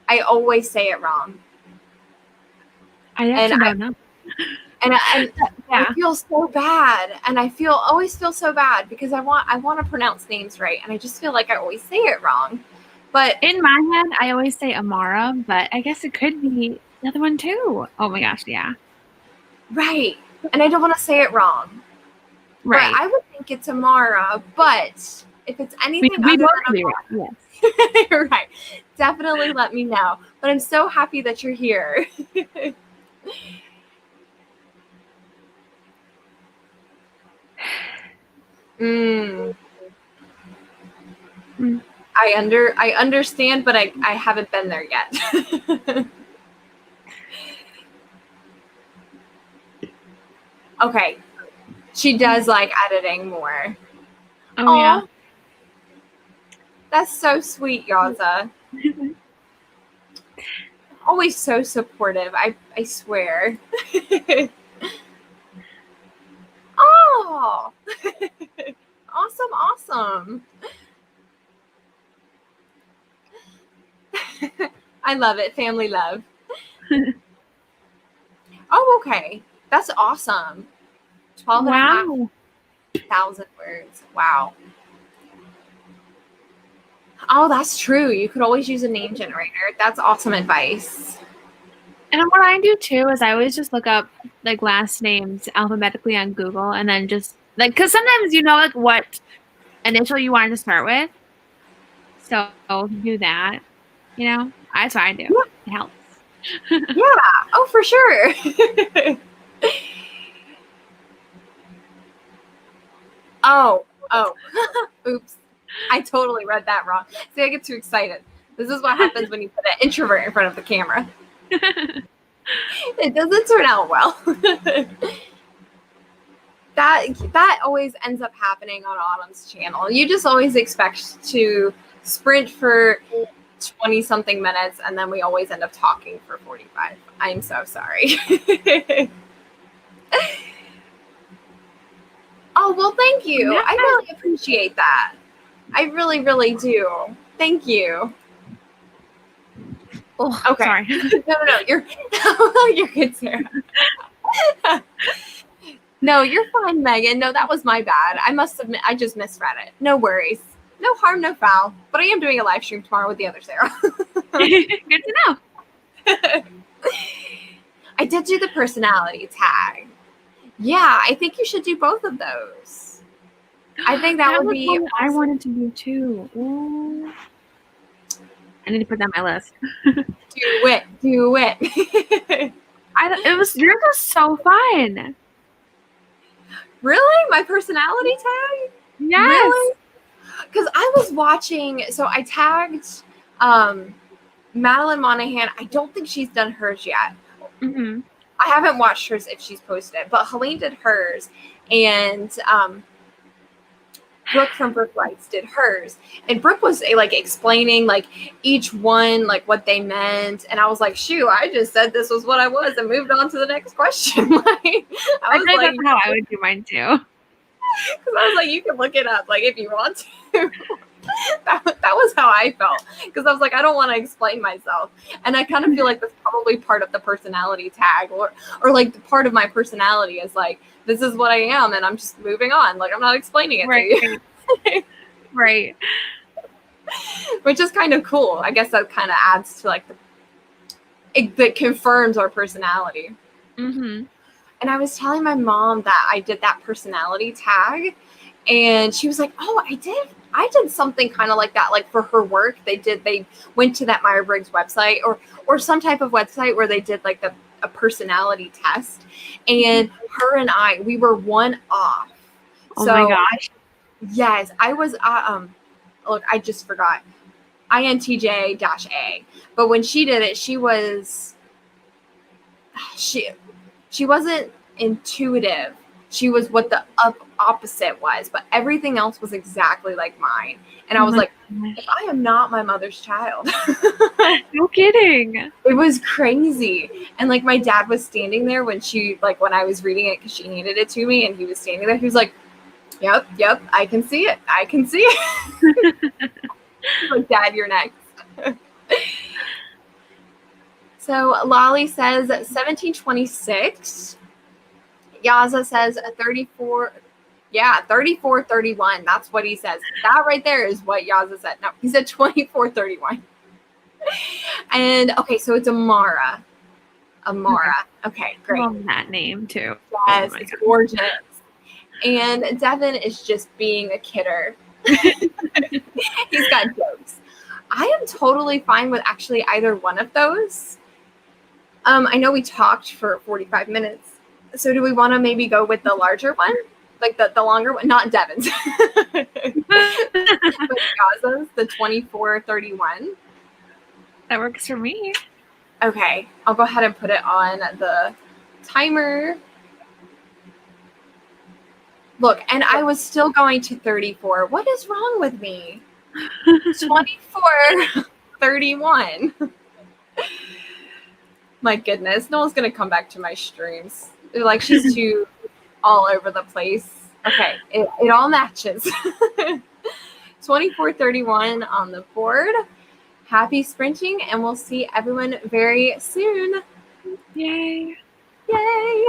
I always say it wrong. I actually don't know. And Yeah. I feel so bad, and I always feel so bad because I want to pronounce names right, and I just feel like I always say it wrong. But in my head, I always say Amara, but I guess it could be the other one too. Oh my gosh, yeah. Right, and I don't want to say it wrong. Right. But I would think it's Amara, but if it's anything we other both than be Amara, right. Yes. right, definitely let me know. But I'm so happy that you're here. I understand, but I haven't been there yet. Okay. She does like editing more. Oh, yeah. That's so sweet, Yaza. Always so supportive. I swear. Oh. Awesome. I love it. Family love. Oh, okay. That's awesome. 12,500 words. Wow. Oh, that's true. You could always use a name generator. That's awesome advice. And what I do too is I always just look up like last names alphabetically on Google, and then just like, because sometimes like what initial you wanted to start with. So do that. That's what I do. Yeah. It helps. Yeah. Oh, for sure. Oh. Oops. I totally read that wrong. See, I get too excited. This is what happens when you put an introvert in front of the camera. It doesn't turn out well. That always ends up happening on Autumn's channel. You just always expect to sprint for 20-something minutes, and then we always end up talking for 45. I'm so sorry. Oh, well, thank you. I really appreciate that. I really, really do. Thank you. Oh, okay. Sorry. No. You're good, Sarah. No, you're fine, Megan. No, that was my bad. I just misread it. No worries. No harm, no foul. But I am doing a live stream tomorrow with the other Sarah. Good to know. I did do the personality tag. Yeah, I think you should do both of those. I think that would be awesome. I wanted to do too. Ooh. I need to put that on my list. Do it. Yours was so fun. Really? My personality tag? Yes. Really? Because I was watching, so I tagged Madeline Monahan. I don't think she's done hers yet. Mm-hmm. I haven't watched hers if she's posted it, but Helene did hers, and Brook from Brook Writes did hers, and Brook was explaining each one what they meant, and I was like, shoot, I just said this was what I was and moved on to the next question. I think that's how I would do mine too. Because I was like, you can look it up if you want to. that was how I felt, because I was like, I don't want to explain myself, and I kind of feel like that's probably part of the personality tag, or part of my personality is this is what I am, and I'm just moving on. I'm not explaining it to you. Right. Which is kind of cool. I guess that kind of adds to that confirms our personality. Mm-hmm. And I was telling my mom that I did that personality tag, and she was like, oh, I did something kind of like that, for her work. They went to that Myers-Briggs website or some type of website where they did a personality test, and her and we were one off. Oh my gosh. Yes, I was, look, I just forgot, INTJ-A, but when she did it, she wasn't intuitive. she was what the opposite was, but everything else was exactly like mine. And I was like, if I am not my mother's child. No kidding. It was crazy. And like my dad was standing there when I was reading it because she handed it to me, and he was standing there. He was like, yep, I can see it. I can see it. Like, Dad, you're next. So Lolly says 1726. Yaza says 34. Yeah, 3431. That's what he says. That right there is what Yaza said. No, he said 2431. And okay, so it's Amara. Okay, great. Love that name too. Yes, Oh it's gorgeous. And Devin is just being a kidder. He's got jokes. I am totally fine with actually either one of those. I know we talked for 45 minutes. So do we want to maybe go with the larger one? Like the longer one? Not Devin's. But Gaza's, the 2431. That works for me. Okay, I'll go ahead and put it on the timer. Look, and I was still going to 34. What is wrong with me? 2431. My goodness, no one's going to come back to my streams. They're like, she's too all over the place. Okay, it all matches. 2431 on the board. Happy sprinting, and we'll see everyone very soon. Yay. Yay.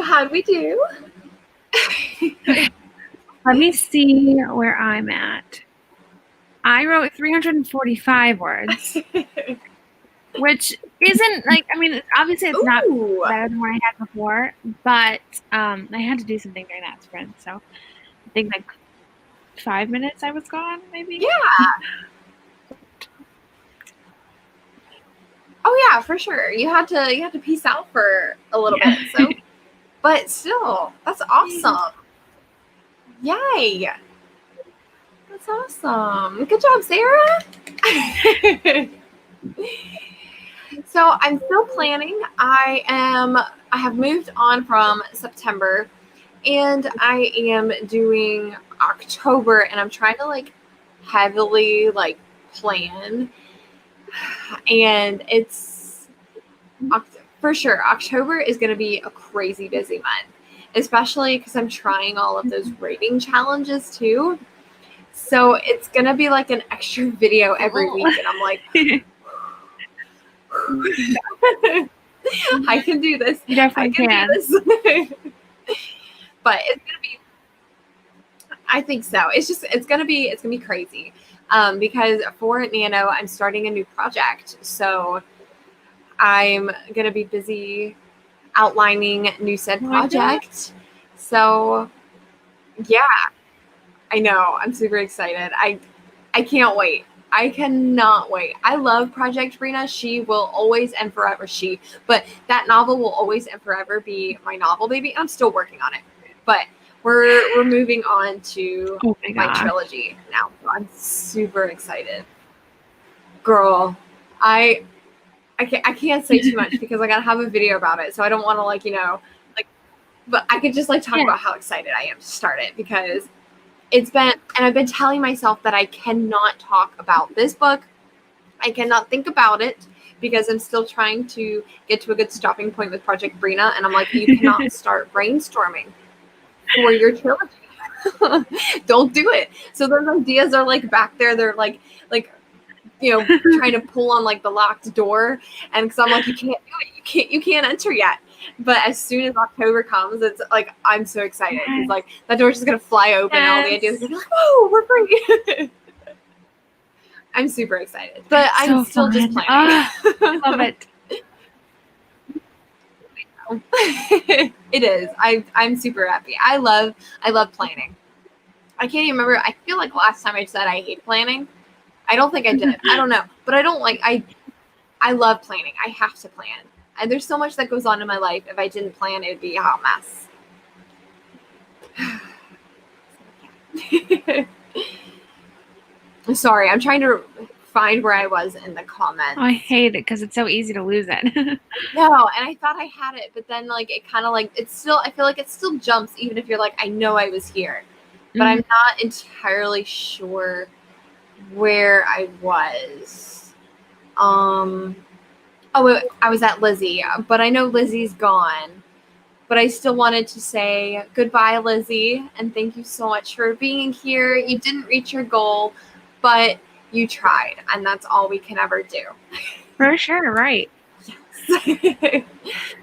So how'd we do? Let me see where I'm at. I wrote 345 words, which isn't like, I mean, obviously it's not Ooh. better than what I had before, but I had to do something during that sprint. So I think like 5 minutes I was gone, maybe. Yeah. Oh yeah, for sure. You had to peace out for a little bit. So, but still, that's awesome. Yay. That's awesome. Good job, Sarah. So I'm still planning. I have moved on from September, and I am doing October, and I'm trying to like heavily like plan. And it's for sure October is going to be a crazy busy month, especially because I'm trying all of those rating challenges too. So it's going to be like an extra video every week, and I'm like, I can do this. You definitely can. Do this. But it's going to be, I think so. It's going to be crazy. Because for Nano, I'm starting a new project. So I'm going to be busy outlining new said project. So yeah, I know. I'm super excited. I can't wait. I cannot wait. I love Project Brina. She will always and forever but that novel will always and forever be my novel baby. I'm still working on it, but we're moving on to my trilogy now. So I'm super excited. Girl, I can't say too much because I gotta have a video about it. So I don't want to like, but I could just like talk about how excited I am to start it because I've been telling myself that I cannot talk about this book. I cannot think about it because I'm still trying to get to a good stopping point with Project Brina. And I'm like, you cannot start brainstorming for your trilogy. Don't do it. So those ideas are like back there. They're like, trying to pull on like the locked door. And because I'm like, you can't do it. You can't enter yet. But as soon as October comes, it's like I'm so excited because like that door's just gonna fly open and all the ideas are gonna be like, oh, we're free. I'm super excited, but I'm still just planning. I love it. It is. I'm super happy. I love planning. I can't even remember. I feel like last time I said I hate planning. I don't think I did. I don't know, but I don't like. I love planning. I have to plan. And there's so much that goes on in my life. If I didn't plan, it would be a hot mess. Sorry, I'm trying to find where I was in the comments. Oh, I hate it because it's so easy to lose it. No, and I thought I had it, but then like it kind of like it's still. I feel like it still jumps even if you're like I know I was here, but I'm not entirely sure where I was. Oh, I was at Lizzie, but I know Lizzie's gone. But I still wanted to say goodbye, Lizzie, and thank you so much for being here. You didn't reach your goal, but you tried, and that's all we can ever do. For sure, right. Yes.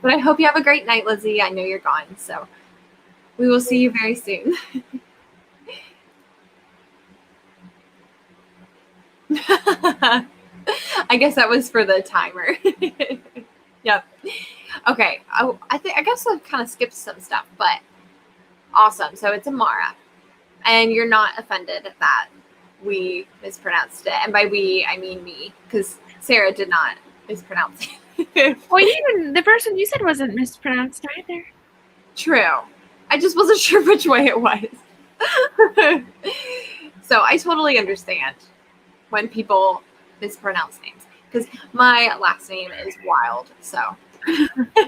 But I hope you have a great night, Lizzie. I know you're gone, so we will see you very soon. I guess that was for the timer. Yep. Okay. I guess I've kind of skipped some stuff, but awesome. So it's Amara, and you're not offended that we mispronounced it, and by we I mean me, because Sarah did not mispronounce it. Well, even the person you said wasn't mispronounced either. True. I just wasn't sure which way it was. So I totally understand when people mispronounce names because my last name is Wild. So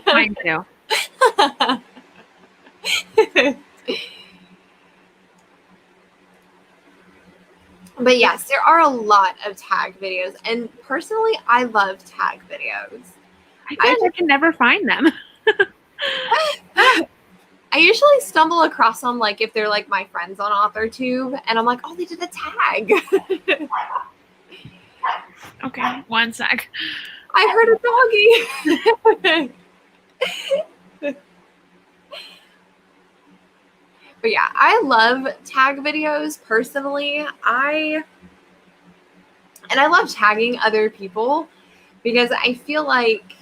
mine too. But yes, there are a lot of tag videos, and personally, I love tag videos. I can never find them. I usually stumble across them like if they're like my friends on AuthorTube, and I'm like, oh, they did a tag. Okay, one sec. I heard a doggy. But yeah, I love tag videos personally. I love tagging other people because I feel like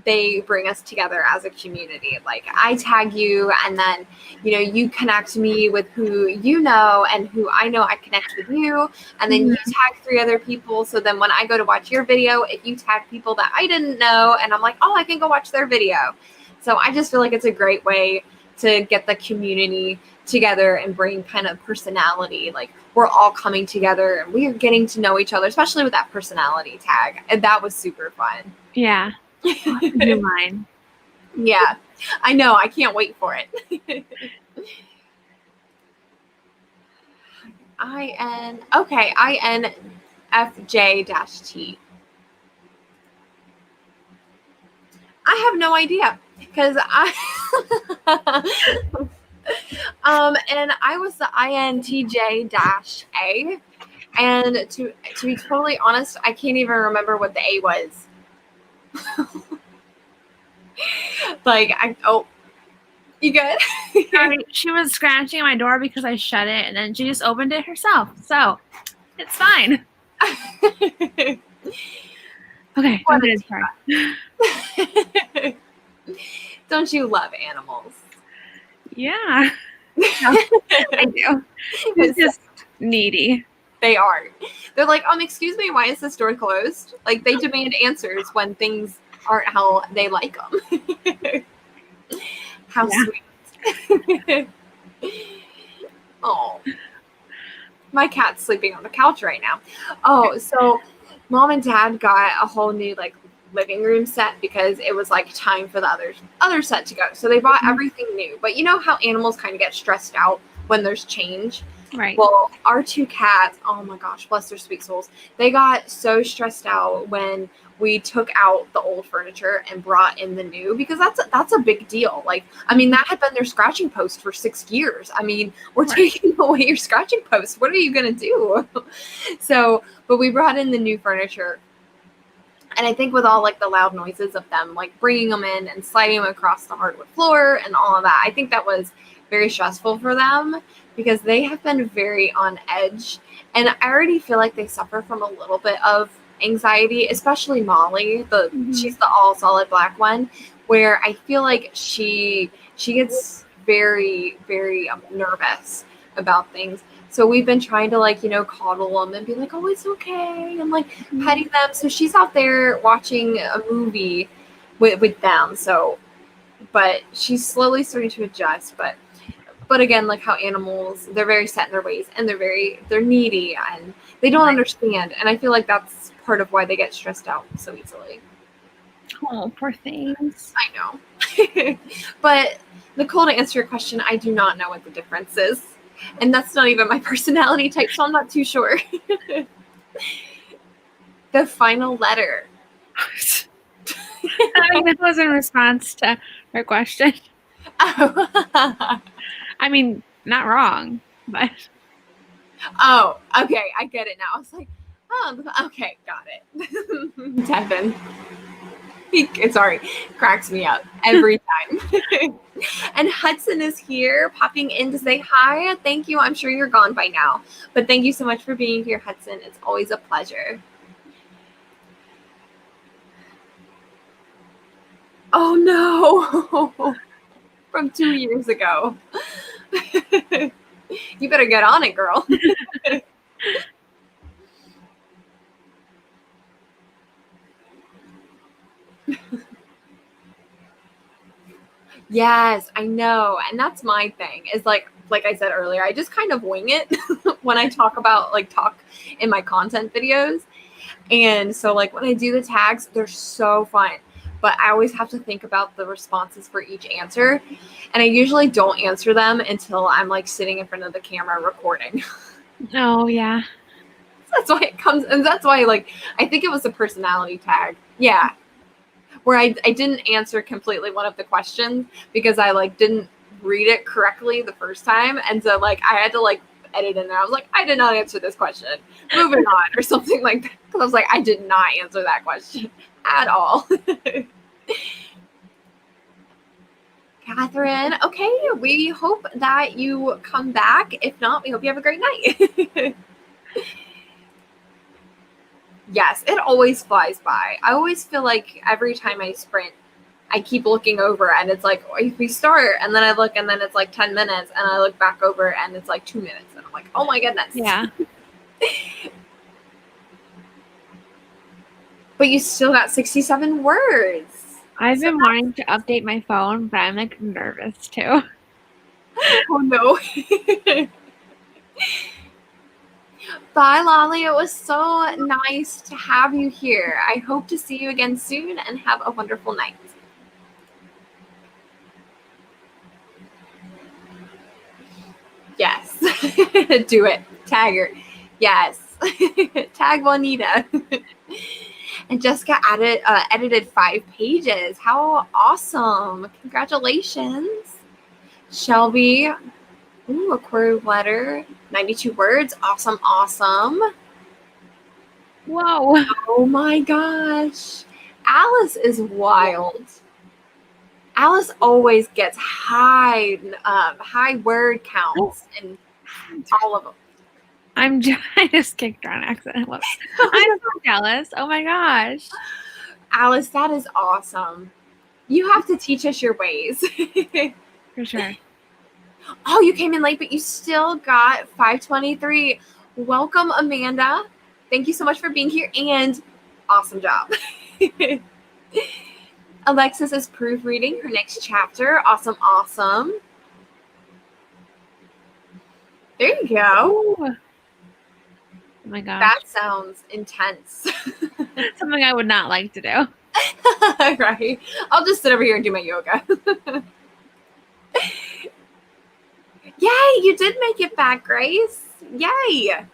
they bring us together as a community. Like I tag you and then, you connect me with who you know and who I know I connect with you. And then you tag 3 other people. So then when I go to watch your video, if you tag people that I didn't know and I'm like, oh, I can go watch their video. So I just feel like it's a great way to get the community together and bring kind of personality. Like we're all coming together and we are getting to know each other, especially with that personality tag. And that was super fun. Yeah. I'll have to do mine. Yeah, I know. I can't wait for it. INFJ-T. I have no idea because and I was the INTJ-A, and to be totally honest, I can't even remember what the A was. You good? Sorry, she was scratching at my door because I shut it, and then she just opened it herself. So it's fine. Okay, go ahead, sorry. Don't you love animals? Yeah. I do. It's just needy. They are. They're like, excuse me, why is this door closed? Like they demand answers when things aren't how they like them. How sweet. Oh, my cat's sleeping on the couch right now. Oh, so Mom and Dad got a whole new living room set because it was time for the other set to go. So they bought everything new. But you know how animals kind of get stressed out when there's change? Right. Well, our 2 cats, oh my gosh, bless their sweet souls. They got so stressed out when we took out the old furniture and brought in the new, because that's a big deal. That had been their scratching post for 6 years. We're taking away your scratching post. What are you going to do? But we brought in the new furniture. And I think with all the loud noises of them, bringing them in and sliding them across the hardwood floor and all of that, I think that was very stressful for them because they have been very on edge. And I already feel like they suffer from a little bit of anxiety, especially Molly. She's the all solid black one, where I feel like she gets very, very nervous about things. So we've been trying to coddle them and be like, oh, it's okay, and petting them. So she's out there watching a movie with them. So, but she's slowly starting to adjust. But again, how animals, they're very set in their ways and they're needy and they don't understand. And I feel like that's part of why they get stressed out so easily. Oh, poor things. I know. But Nicole, to answer your question, I do not know what the difference is. And that's not even my personality type, so I'm not too sure. The final letter. That was in response to her question. Oh. Not wrong, but. Oh, okay. I get it now. I was like, oh, okay, got it. Devin. Cracks me up every time. And Hudson is here, popping in to say hi. Thank you. I'm sure you're gone by now, but thank you so much for being here, Hudson. It's always a pleasure. Oh no. From 2 years ago. You better get on it, girl. Yes, I know. And that's my thing is like I said earlier, I just kind of wing it when I talk in my content videos. And so when I do the tags, they're so fun. But I always have to think about the responses for each answer. And I usually don't answer them until I'm sitting in front of the camera recording. Oh, yeah. That's why it comes. And that's why I think it was a personality tag. Yeah. Where I didn't answer completely one of the questions because I didn't read it correctly the first time. And so I had to edit in there. I was like, I did not answer this question. Moving on or something like that. Because I was like, I did not answer that question at all. Catherine, okay, we hope that you come back. If not, we hope you have a great night. Yes, it always flies by. I always feel like every time I sprint, I keep looking over and it's like, we start, and then I look and then it's like 10 minutes, and I look back over and it's like 2 minutes. And I'm like, oh my goodness. Yeah. But you still got 67 words. I've been wanting to update my phone, but I'm like nervous too. Oh no. Bye, Lolly. It was so nice to have you here. I hope to see you again soon and have a wonderful night. Yes. Do it. Tag her. Yes. Tag Juanita. And Jessica edited 5 pages. How awesome. Congratulations. Shelby. Ooh, a query letter. 92 words. Awesome, awesome. Whoa. Oh my gosh. Alice is wild. Alice always gets high word counts in all of them. I just kicked her on accident. Whoops. I'm so jealous. Oh my gosh. Alice, that is awesome. You have to teach us your ways. For sure. Oh, you came in late, but you still got 523. Welcome, Amanda. Thank you so much for being here, and awesome job. Alexis is proofreading her next chapter. Awesome, awesome. There you go. Ooh. Oh my gosh. That sounds intense. Something I would not like to do. Right. I'll just sit over here and do my yoga. Yay, you did make it back, Grace. Yay.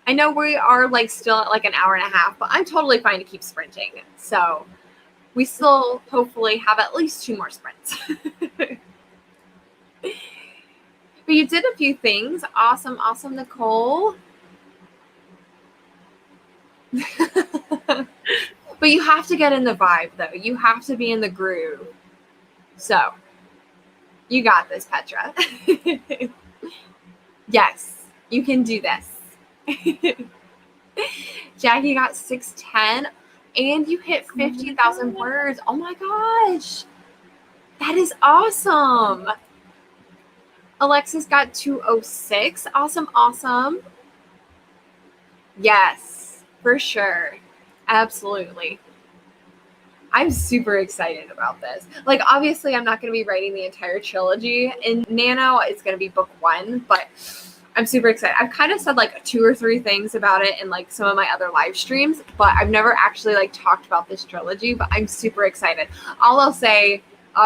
I know we are like still at like an hour and a half, but I'm totally fine to keep sprinting. So we still hopefully have at least 2 more sprints. But you did a few things. Awesome, awesome, Nicole. But you have to get in the vibe, though. You have to be in the groove. So you got this, Petra. Yes, you can do this. Jackie got 610, and you hit 50,000 words. Oh my gosh. That is awesome. Alexis got 206. Awesome, awesome. Yes, for sure. Absolutely. I'm super excited about this. Like, obviously, I'm not going to be writing the entire trilogy in Nano. It's going to be book 1, but I'm super excited. I've kind of said like 2 or 3 things about it in like some of my other live streams, but I've never actually like talked about this trilogy, but I'm super excited. I'll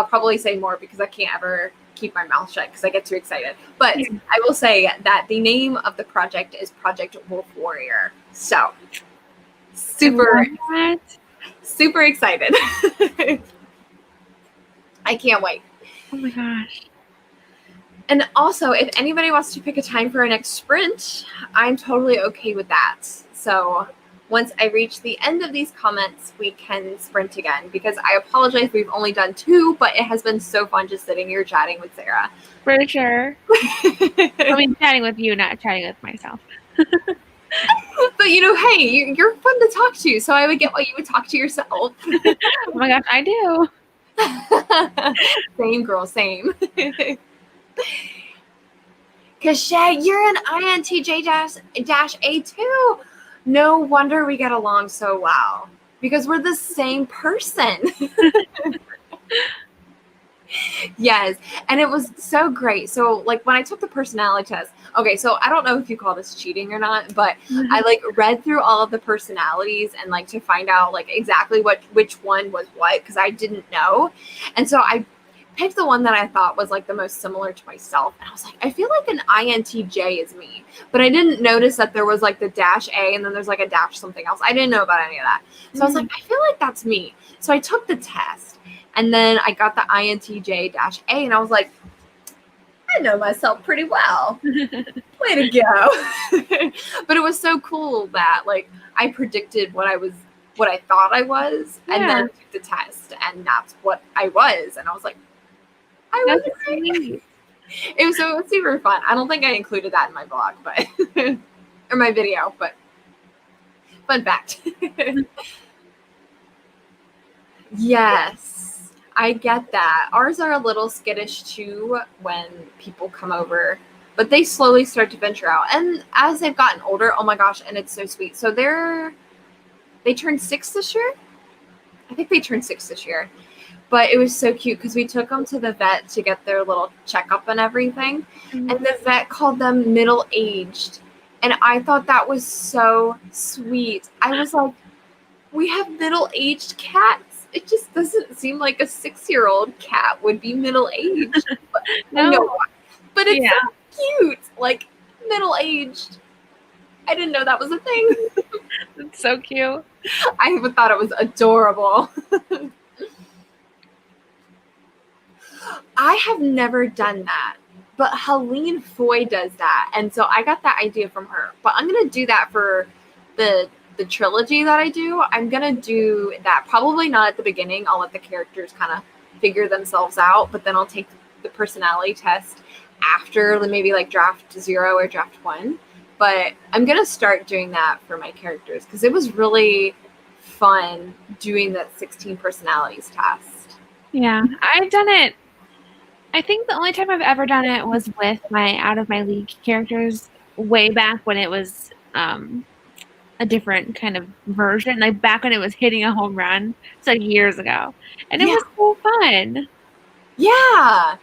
probably say more because I can't ever keep my mouth shut because I get too excited. But I will say that the name of the project is Project Wolf Warrior. So super excited. I can't wait. Oh my gosh. And also, if anybody wants to pick a time for our next sprint, I'm totally okay with that. So once I reach the end of these comments, we can sprint again, because I apologize, we've only done 2, but it has been so fun just sitting here chatting with Sarah. For sure. I mean, chatting with you, not chatting with myself. But hey, you're fun to talk to, so I would get why you would talk to yourself. Oh my gosh, I do. Same, girl, same. Because Shay, you're an INTJ-A too. No wonder we get along so well, because we're the same person. Yes, and it was so great. So like when I took the personality test, okay, so I don't know if you call this cheating or not, but I like read through all of the personalities and like to find out like exactly which one was what, because I didn't know. And so I picked the one that I thought was like the most similar to myself, and I was like, I feel like an INTJ is me, but I didn't notice that there was like the -A and then there's like a dash something else. I didn't know about any of that, so I was like, I feel like that's me. So I took the test, and then I got the INTJ-A, and I was like, I know myself pretty well. Way to go. But it was so cool that like I predicted what I thought I was, and then took the test, and that's what I was, and I was like, I That's was right. sweet. It was super fun. I don't think I included that in my blog, but or my video, but fun fact. Yes, I get that. Ours are a little skittish too when people come over, but they slowly start to venture out. And as they've gotten older, oh my gosh, and it's so sweet. So they turned 6 this year. I think they turned 6 this year. But it was so cute because we took them to the vet to get their little checkup and everything. Mhm. And the vet called them middle-aged. And I thought that was so sweet. I was like, we have middle-aged cats. It just doesn't seem like a 6-year-old cat would be middle-aged. But, No. no, but it's Yeah. so cute. Like, middle-aged. I didn't know that was a thing. It's so cute. I thought it was adorable. I have never done that, but Helene Foy does that, and so I got that idea from her. But I'm gonna do that for the trilogy that I do. I'm gonna do that probably not at the beginning. I'll let the characters kind of figure themselves out, but then I'll take the personality test after maybe like draft 0 or draft 1. But I'm gonna start doing that for my characters because it was really fun doing that 16 personalities test. Yeah, I've done it. I think the only time I've ever done it was with my out of my league characters way back when it was a different kind of version, like back when it was hitting a home run. It's like years ago. And it Yeah. was so fun. Yeah,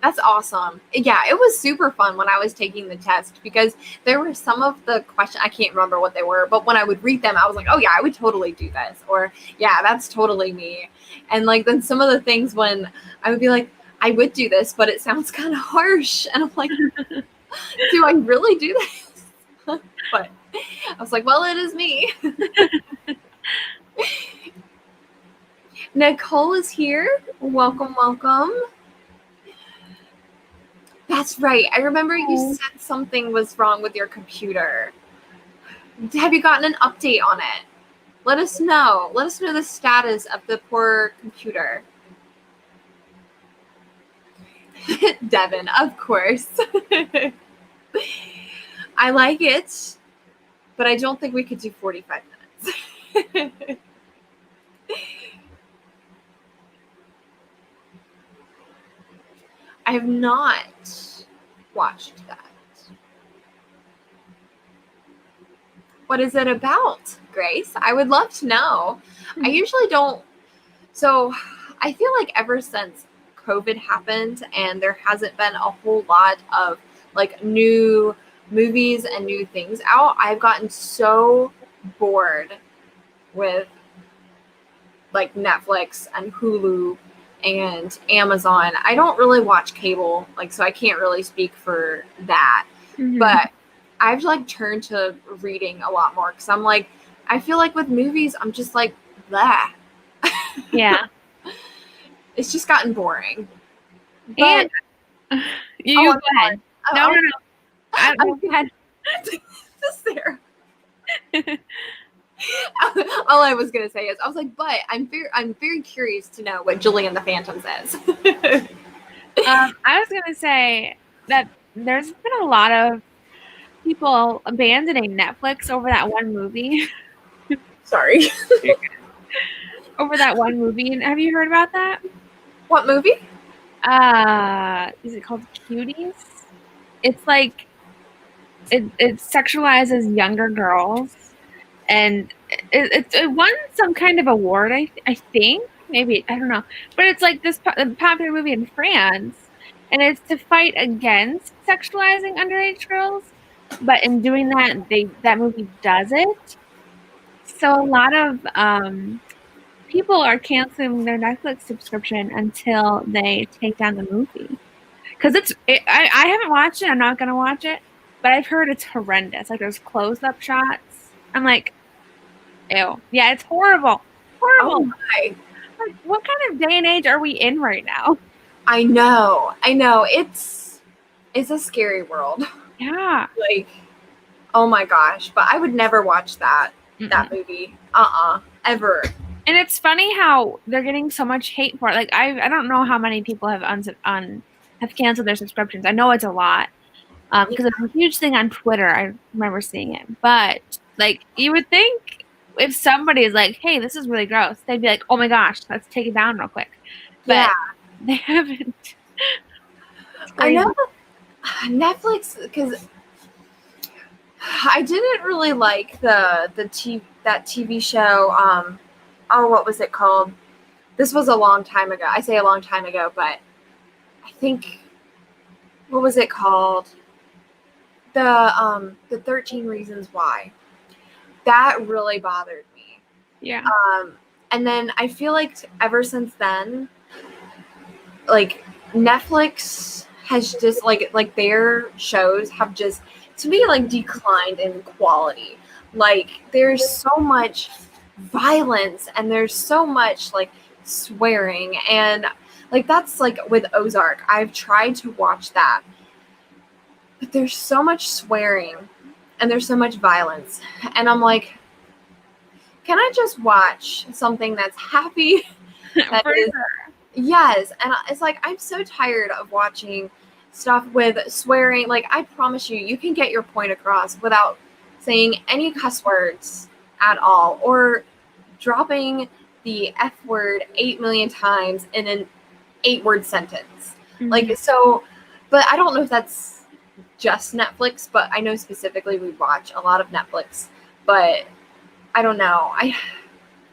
that's awesome. Yeah, it was super fun when I was taking the test because there were some of the questions, I can't remember what they were, but when I would read them, I was like, oh yeah, I would totally do this. Or yeah, that's totally me. And like then some of the things when I would be like, I would do this, but it sounds kind of harsh. And I'm like, do I really do this? But I was like, well, it is me. Nicole is here. Welcome, welcome. That's right. I remember you said something was wrong with your computer. Have you gotten an update on it? Let us know. Let us know the status of the poor computer. Devin, of course. I like it, but I don't think we could do 45 minutes. I have not watched that. What is it about, Grace? I would love to know. I usually don't. So I feel like ever since COVID happened and there hasn't been a whole lot of like new movies and new things out, I've gotten so bored with like Netflix and Hulu and Amazon. I don't really watch cable, like, so I can't really speak for that. Mhm. But I've like turned to reading a lot more because I'm like, I feel like with movies, I'm just like, blah. Yeah. It's just gotten boring. But And you go ahead. No. Go ahead. Sarah. All I was gonna say is I was like, but I'm very curious to know what Julie and the Phantom says. I was gonna say that there's been a lot of people abandoning Netflix over that one movie. Sorry. Over that one movie. Have you heard about that? What movie? Is it called Cuties? It's like it sexualizes younger girls, and it won some kind of award. I think maybe I don't know, but it's like this popular movie in France, and it's to fight against sexualizing underage girls. But in doing that, that movie does it. So a lot of people are canceling their Netflix subscription until they take down the movie. Because I haven't watched it. I'm not gonna watch it, but I've heard it's horrendous. Like there's close-up shots. I'm like, ew. Yeah, it's horrible. Horrible. Oh my. Like, what kind of day and age are we in right now? I know. It's a scary world. Yeah. Like, oh my gosh. But I would never watch that movie. Ever. And it's funny how they're getting so much hate for it. Like I don't know how many people have have canceled their subscriptions. I know it's a lot. Because it's a huge thing on Twitter. I remember seeing it. But like you would think if somebody is like, hey, this is really gross, they'd be like, oh my gosh, let's take it down real quick. But they haven't. I know Netflix, because I didn't really like that TV show. What was it called? This was a long time ago. I say a long time ago, but I think, what was it called? The 13 Reasons Why. That really bothered me. Yeah. And then I feel like ever since then, like Netflix has just like their shows have just, to me, like declined in quality. Like there's so much violence and there's so much like swearing, and like that's like with Ozark. I've tried to watch that, but there's so much swearing and there's so much violence, and I'm like, can I just watch something that's happy? That is, yes. And it's like, I'm so tired of watching stuff with swearing. Like, I promise you can get your point across without saying any cuss words at all, or dropping the F word 8 million times in an 8-word sentence. Mm-hmm. Like, so, but I don't know if that's just Netflix, but I know specifically we watch a lot of Netflix, but I don't know. I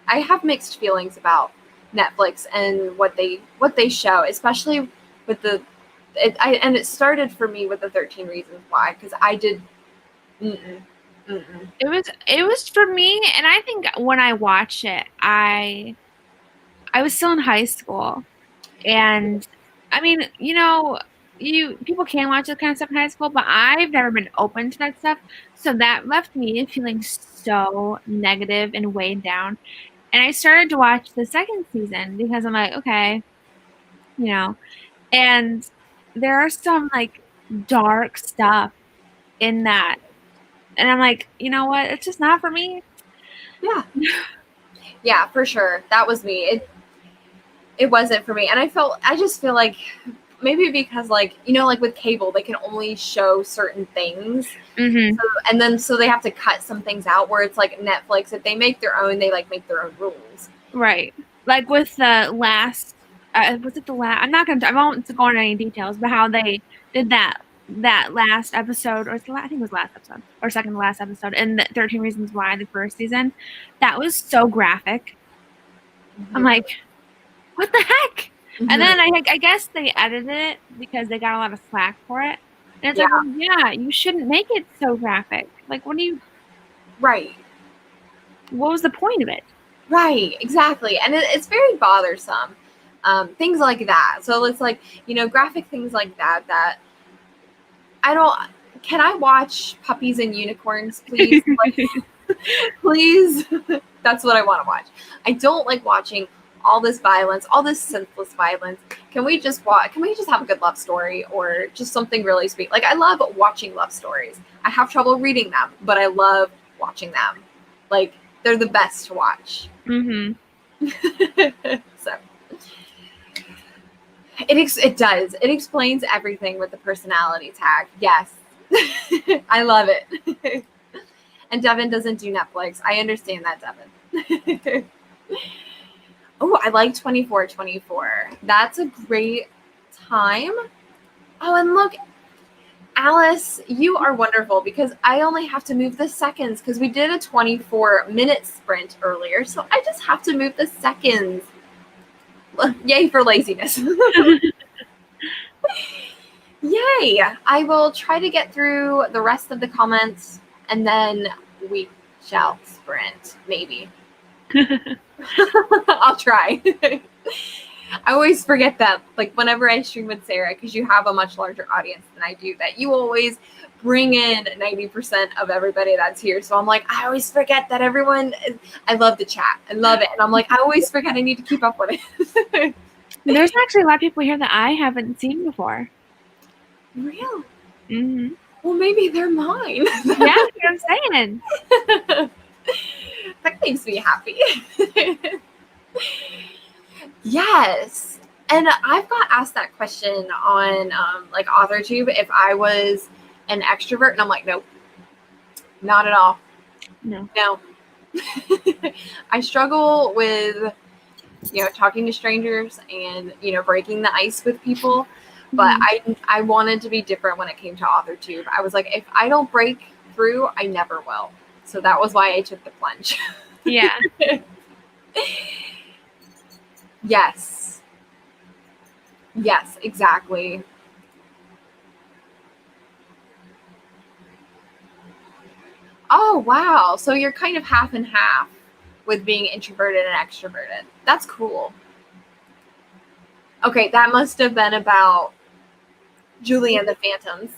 have mixed feelings about Netflix and what they show, especially with and it started for me with the 13 Reasons Why, because I did. It was for me, and I think when I watched it, I was still in high school, and I mean, people can watch this kind of stuff in high school, but I've never been open to that stuff, so that left me feeling so negative and weighed down. And I started to watch the second season because I'm like, okay, and there are some like dark stuff in that. And I'm like, you know what? It's just not for me. Yeah. Yeah, for sure. That was me. It wasn't for me. And I just feel like maybe because like with cable, they can only show certain things. Mm-hmm. So they have to cut some things out, where it's like Netflix, if they make their own, they like make their own rules. Right. Like with the last, was it the last? I won't go into any details, but how they did that last episode, or I think it was last episode, or second to last episode, in the 13 Reasons Why, the first season, that was so graphic. Mm-hmm. I'm like, what the heck? Mm-hmm. And then I guess they edited it because they got a lot of slack for it. And it's like, well, yeah, you shouldn't make it so graphic. Like, what do you... Right. What was the point of it? Right, exactly. And it's very bothersome. Things like that. So it's like, graphic things like that can I watch Puppies and Unicorns, please? Like, please. That's what I want to watch. I don't like watching all this violence, all this senseless violence. Can we just have a good love story, or just something really sweet? Like, I love watching love stories. I have trouble reading them, but I love watching them. Like, they're the best to watch. Mm-hmm. So it explains everything with the personality tag. Yes. I love it. And Devin doesn't do Netflix. I understand that, Devin. Oh, I like 24/24. That's a great time. Oh, and look, Alice, you are wonderful, because I only have to move the seconds, because we did a 24-minute sprint earlier, so I just have to move the seconds. Yay for laziness. Yay! I will try to get through the rest of the comments, and then we shall sprint, maybe. I'll try. I always forget that, like, whenever I stream with Sarah, because you have a much larger audience than I do, that you always bring in 90% of everybody that's here. So I'm like, I always forget that I love the chat. I love it. And I'm like, I always forget I need to keep up with it. There's actually a lot of people here that I haven't seen before. Really? Mm-hmm. Well, maybe they're mine. Yeah, that's what I'm saying. That makes me happy. Yes. And I've got asked that question on like AuthorTube if I was an extrovert, and I'm like, nope, not at all. No. I struggle with, talking to strangers and, breaking the ice with people. But I wanted to be different when it came to AuthorTube. I was like, if I don't break through, I never will. So that was why I took the plunge. Yeah. Yes. Yes, exactly. Oh, wow. So you're kind of half and half with being introverted and extroverted. That's cool. Okay, that must have been about Julie and the Phantoms.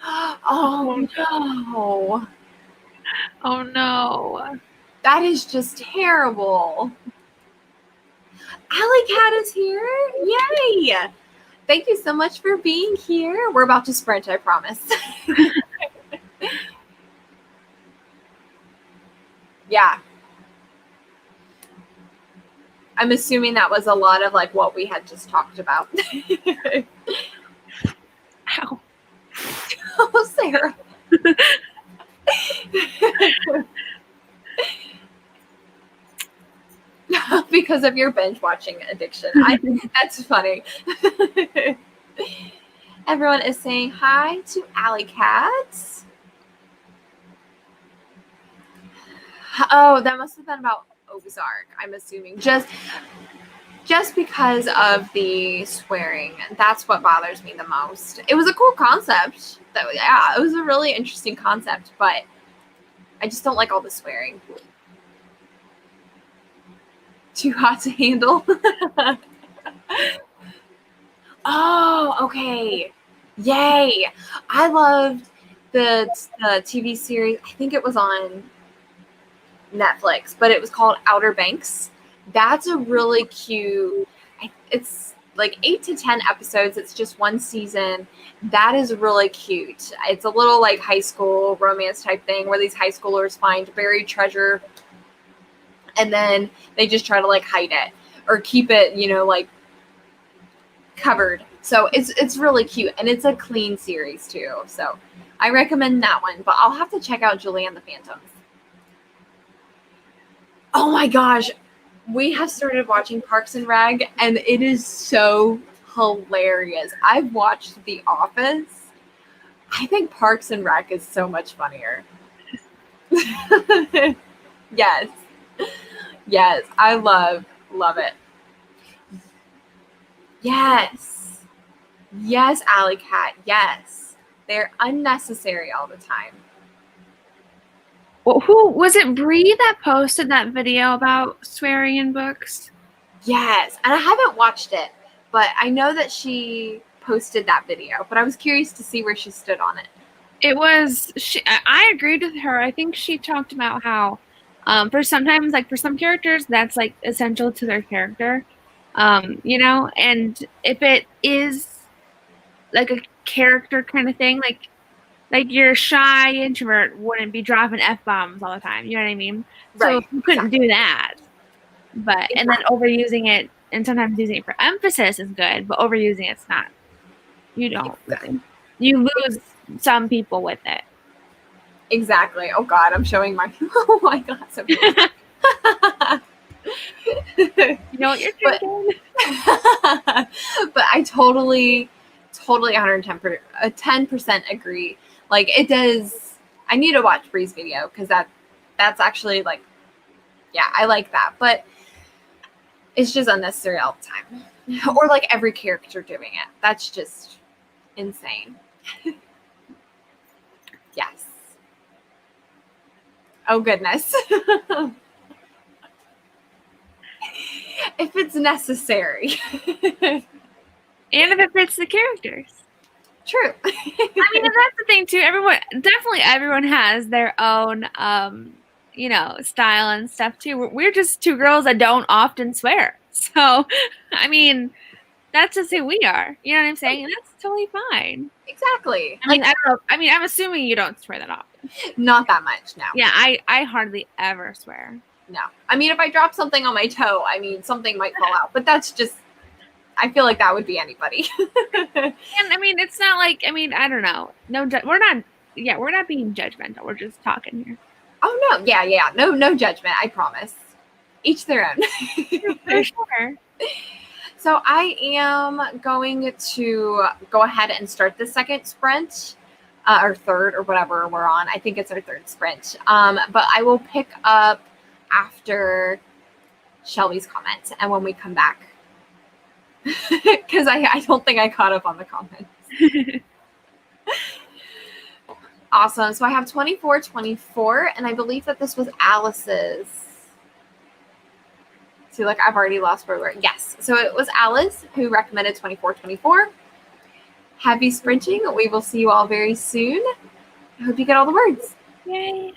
Oh, no. Oh, no. That is just terrible. Alley Cat is here. Yay. Thank you so much for being here. We're about to sprint, I promise. Yeah. I'm assuming that was a lot of like what we had just talked about. Ow. Oh, Sarah. Because of your binge watching addiction. That's funny. Everyone is saying hi to Alley Cats. Oh, that must have been about Ozark, I'm assuming. Just because of the swearing. That's what bothers me the most. It was a cool concept. Yeah, it was a really interesting concept, but I just don't like all the swearing. Too hot to handle. Oh, okay. Yay. I loved the TV series. I think it was on Netflix, but it was called Outer Banks. That's a really cute, it's like 8 to 10 episodes. It's just one season. That is really cute. It's a little like high school romance type thing where these high schoolers find buried treasure and then they just try to like hide it or keep it, like covered. So it's really cute, and it's a clean series too. So I recommend that one, but I'll have to check out Julie and the Phantoms. Oh my gosh, we have started watching Parks and Rec, and it is so hilarious. I've watched The Office. I think Parks and Rec is so much funnier. Yes. Yes, I love it. Yes. Yes, Alley Cat. Yes. They're unnecessary all the time. Well, who was it? Bree that posted that video about swearing in books? Yes, and I haven't watched it, but I know that she posted that video, but I was curious to see where she stood on it. It was, I agreed with her. I think she talked about how for sometimes, like for some characters, that's like essential to their character, and if it is like a character kind of thing, like your shy introvert wouldn't be dropping F-bombs all the time. You know what I mean? Right. So you couldn't do that. But and then overusing it and sometimes using it for emphasis is good, but overusing it's not. You don't really. You lose some people with it. Exactly. Oh God, I'm showing my. Oh my God, so cool. You know what you're drinking. But I totally 10% agree. Like it does. I need to watch Bree's video because that's actually like, yeah, I like that. But it's just unnecessary all the time. Or like every character doing it. That's just insane. Yes. Oh goodness. If it's necessary. And if it fits the characters. True. I mean, and that's the thing too. Everyone has their own style and stuff too. We're just two girls that don't often swear. So, I mean, that's just who we are. You know what I'm saying? And that's totally fine. Exactly. I mean, I don't know. I mean, I'm assuming you don't swear that often. Not that much, no. Yeah, I hardly ever swear. No. I mean, if I drop something on my toe, I mean, something might fall out. But that's just, I feel like that would be anybody. And I mean, it's not like, I mean, I don't know. No, we're not being judgmental. We're just talking here. Oh, no. Yeah. No judgment, I promise. Each their own. For sure. So I am going to go ahead and start the second sprint, or third, or whatever we're on. I think it's our third sprint. But I will pick up after Shelby's comment and when we come back. Because I don't think I caught up on the comments. Awesome. So I have 24, and I believe that this was Alice's. See, like I've already lost where we're. Yes. So it was Alice who recommended 24. Happy sprinting. We will see you all very soon. I hope you get all the words. Yay.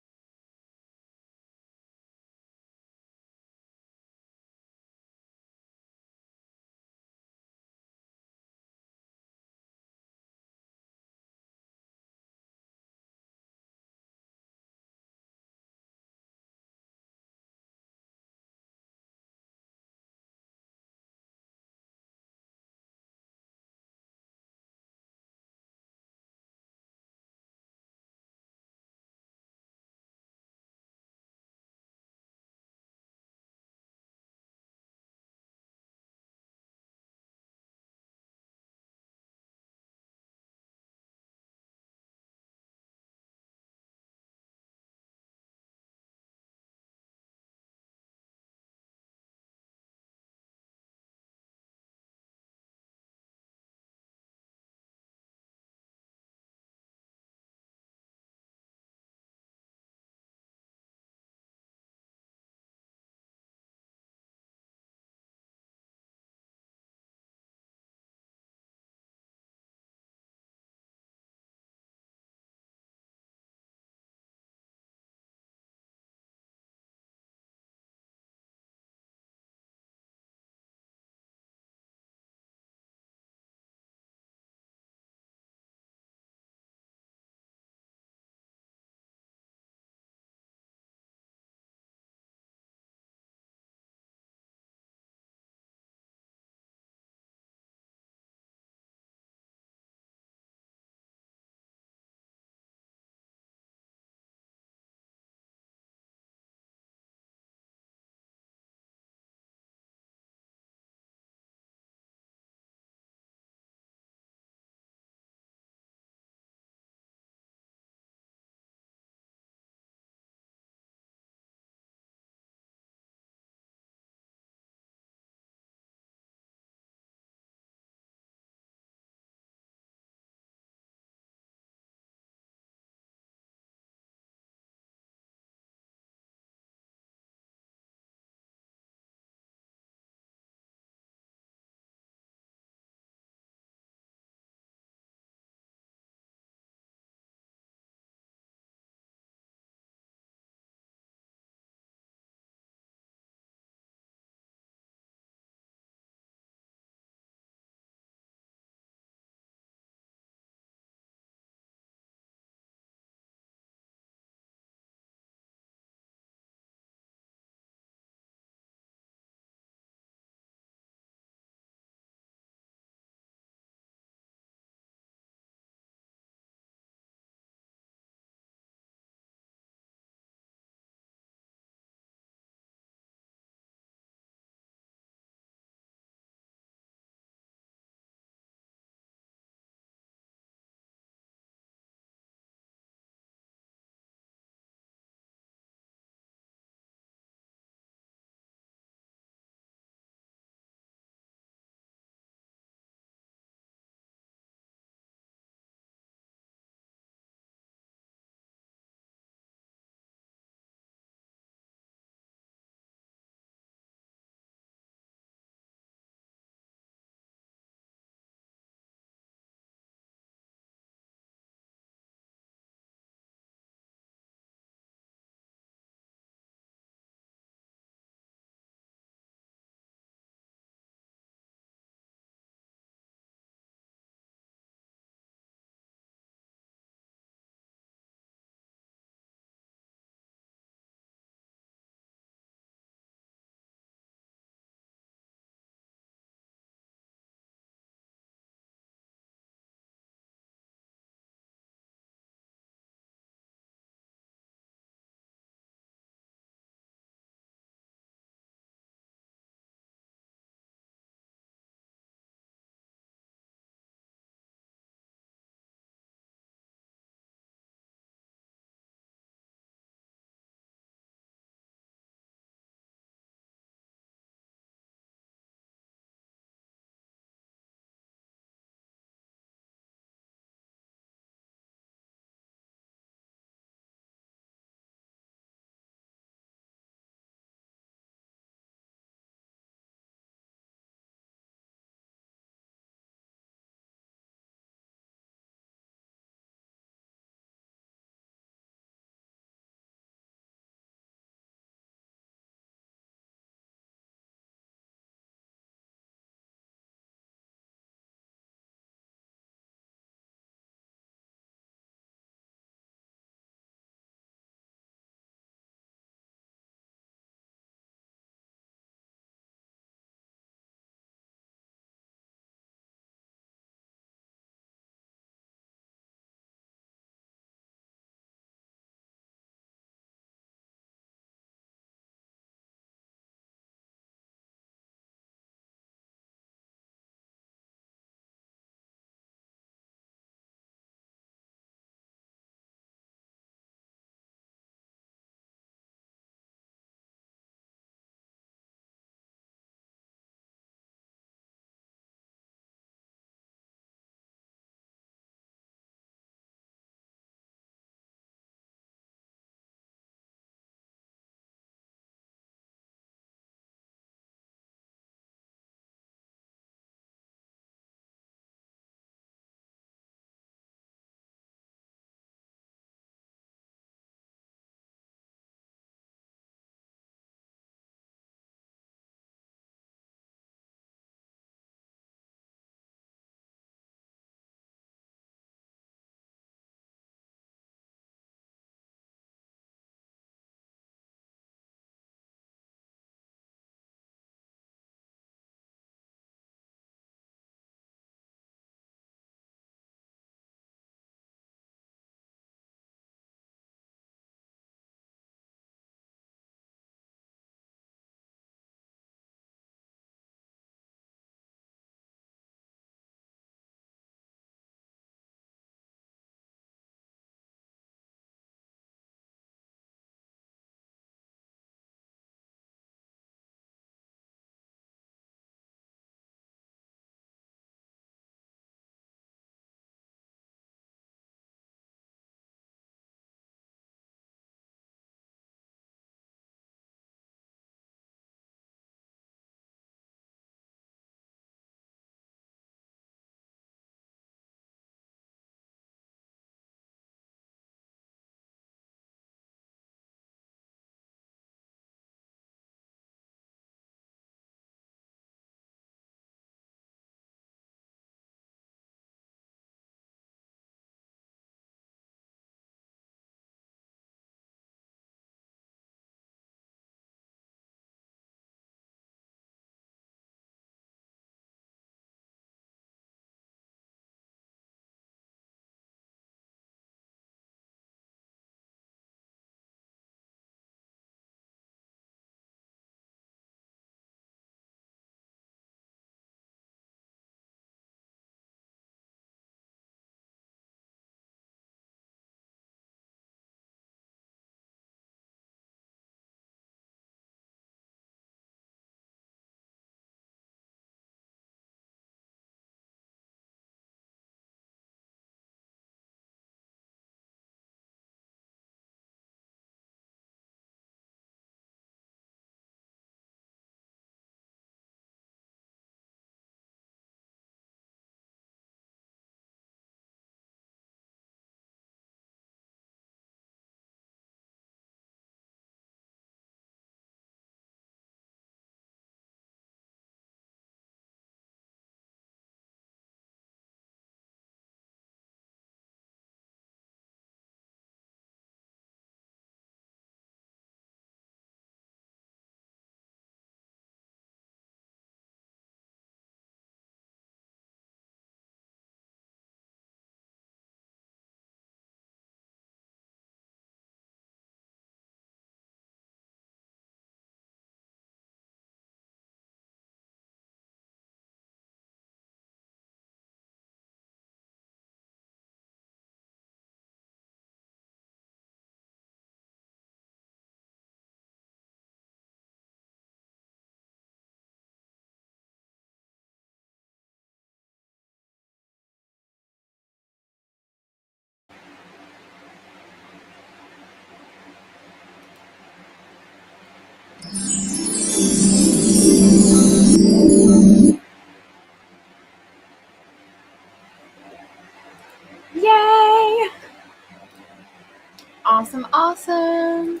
Awesome, awesome.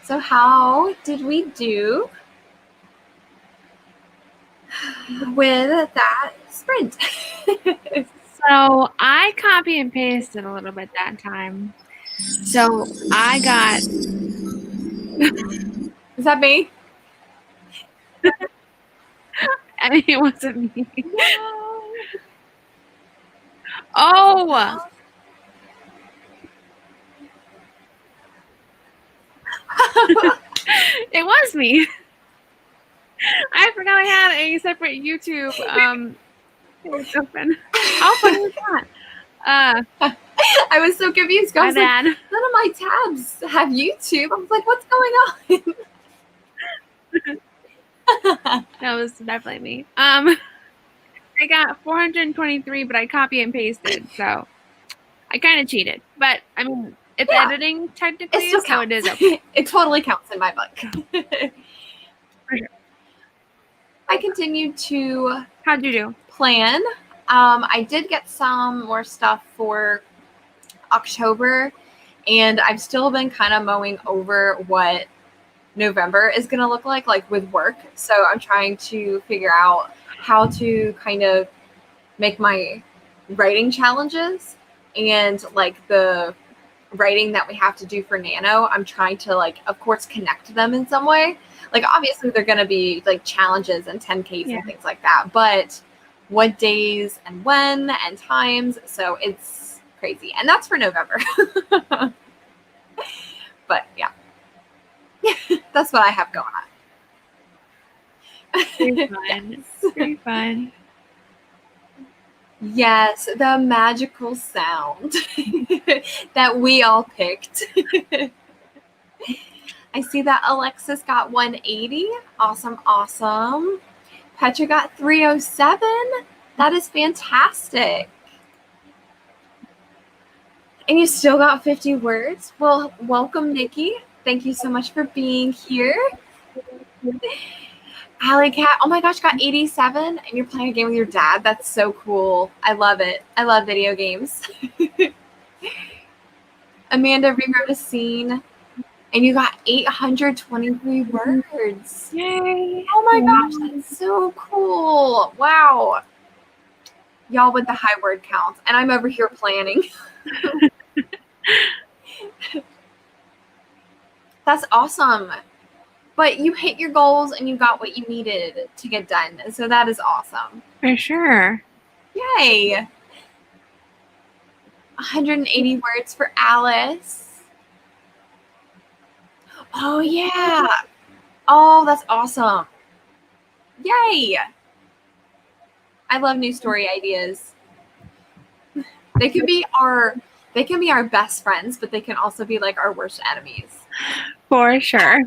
So how did we do with that sprint? So I copy and pasted a little bit that time. So I got. Is that me? I mean, it wasn't me. No. Oh, it was me. I forgot I had a separate YouTube. It was open. How funny was that? I was so confused. I was like, bad. none of my tabs have YouTube. I was like, what's going on? That was definitely me. I got 423, but I copy and pasted, so I kind of cheated. But I mean, it's editing technically, It still so counts. it is okay. It totally counts in my book. For sure. I continued to How'd you do? plan. I did get some more stuff for October, and I've still been kind of mowing over what November is going to look like with work. So I'm trying to figure out how to kind of make my writing challenges and like the writing that we have to do for Nano. I'm trying to like, of course, connect them in some way. Like obviously they're going to be like challenges and 10Ks and things like that, but what days and when and times. So it's crazy. And that's for November. But yeah, that's what I have going on. Very fun. Very fun. Yes, the magical sound that we all picked. I see that Alexis got 180. Awesome, awesome. Petra got 307. That is fantastic. And you still got 50 words. Well, welcome, Nikki. Thank you so much for being here. Alley Cat, oh my gosh, got 87, and you're playing a game with your dad. That's so cool. I love it. I love video games. Amanda rewrote a scene, and you got 823 words. Yay. Oh my gosh, that's so cool. Wow. Y'all with the high word counts, and I'm over here planning. That's awesome. But you hit your goals and you got what you needed to get done. So that is awesome. For sure. Yay. 180 words for Alice. Oh, yeah. Oh, that's awesome. Yay. I love new story ideas. They can be our best friends, but they can also be like our worst enemies. For sure.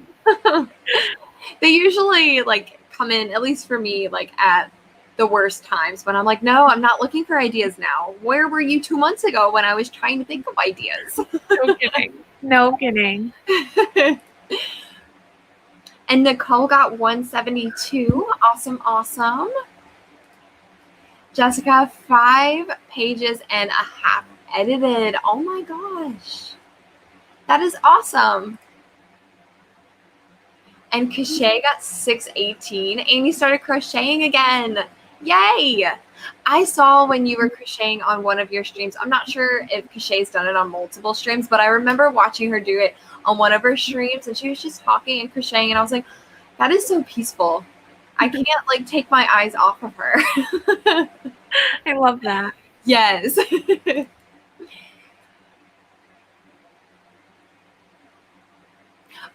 They usually like come in, at least for me, like at the worst times when I'm like, no, I'm not looking for ideas now. Where were you 2 months ago when I was trying to think of ideas? No kidding. No kidding. And Nicole got 172. Awesome, awesome. Jessica, 5 pages and a half edited. Oh my gosh. That is awesome. And Cachet got 618, and you started crocheting again. Yay! I saw when you were crocheting on one of your streams. I'm not sure if Cachet's done it on multiple streams, but I remember watching her do it on one of her streams, and she was just talking and crocheting, and I was like, that is so peaceful. I can't like take my eyes off of her. I love that. Yes.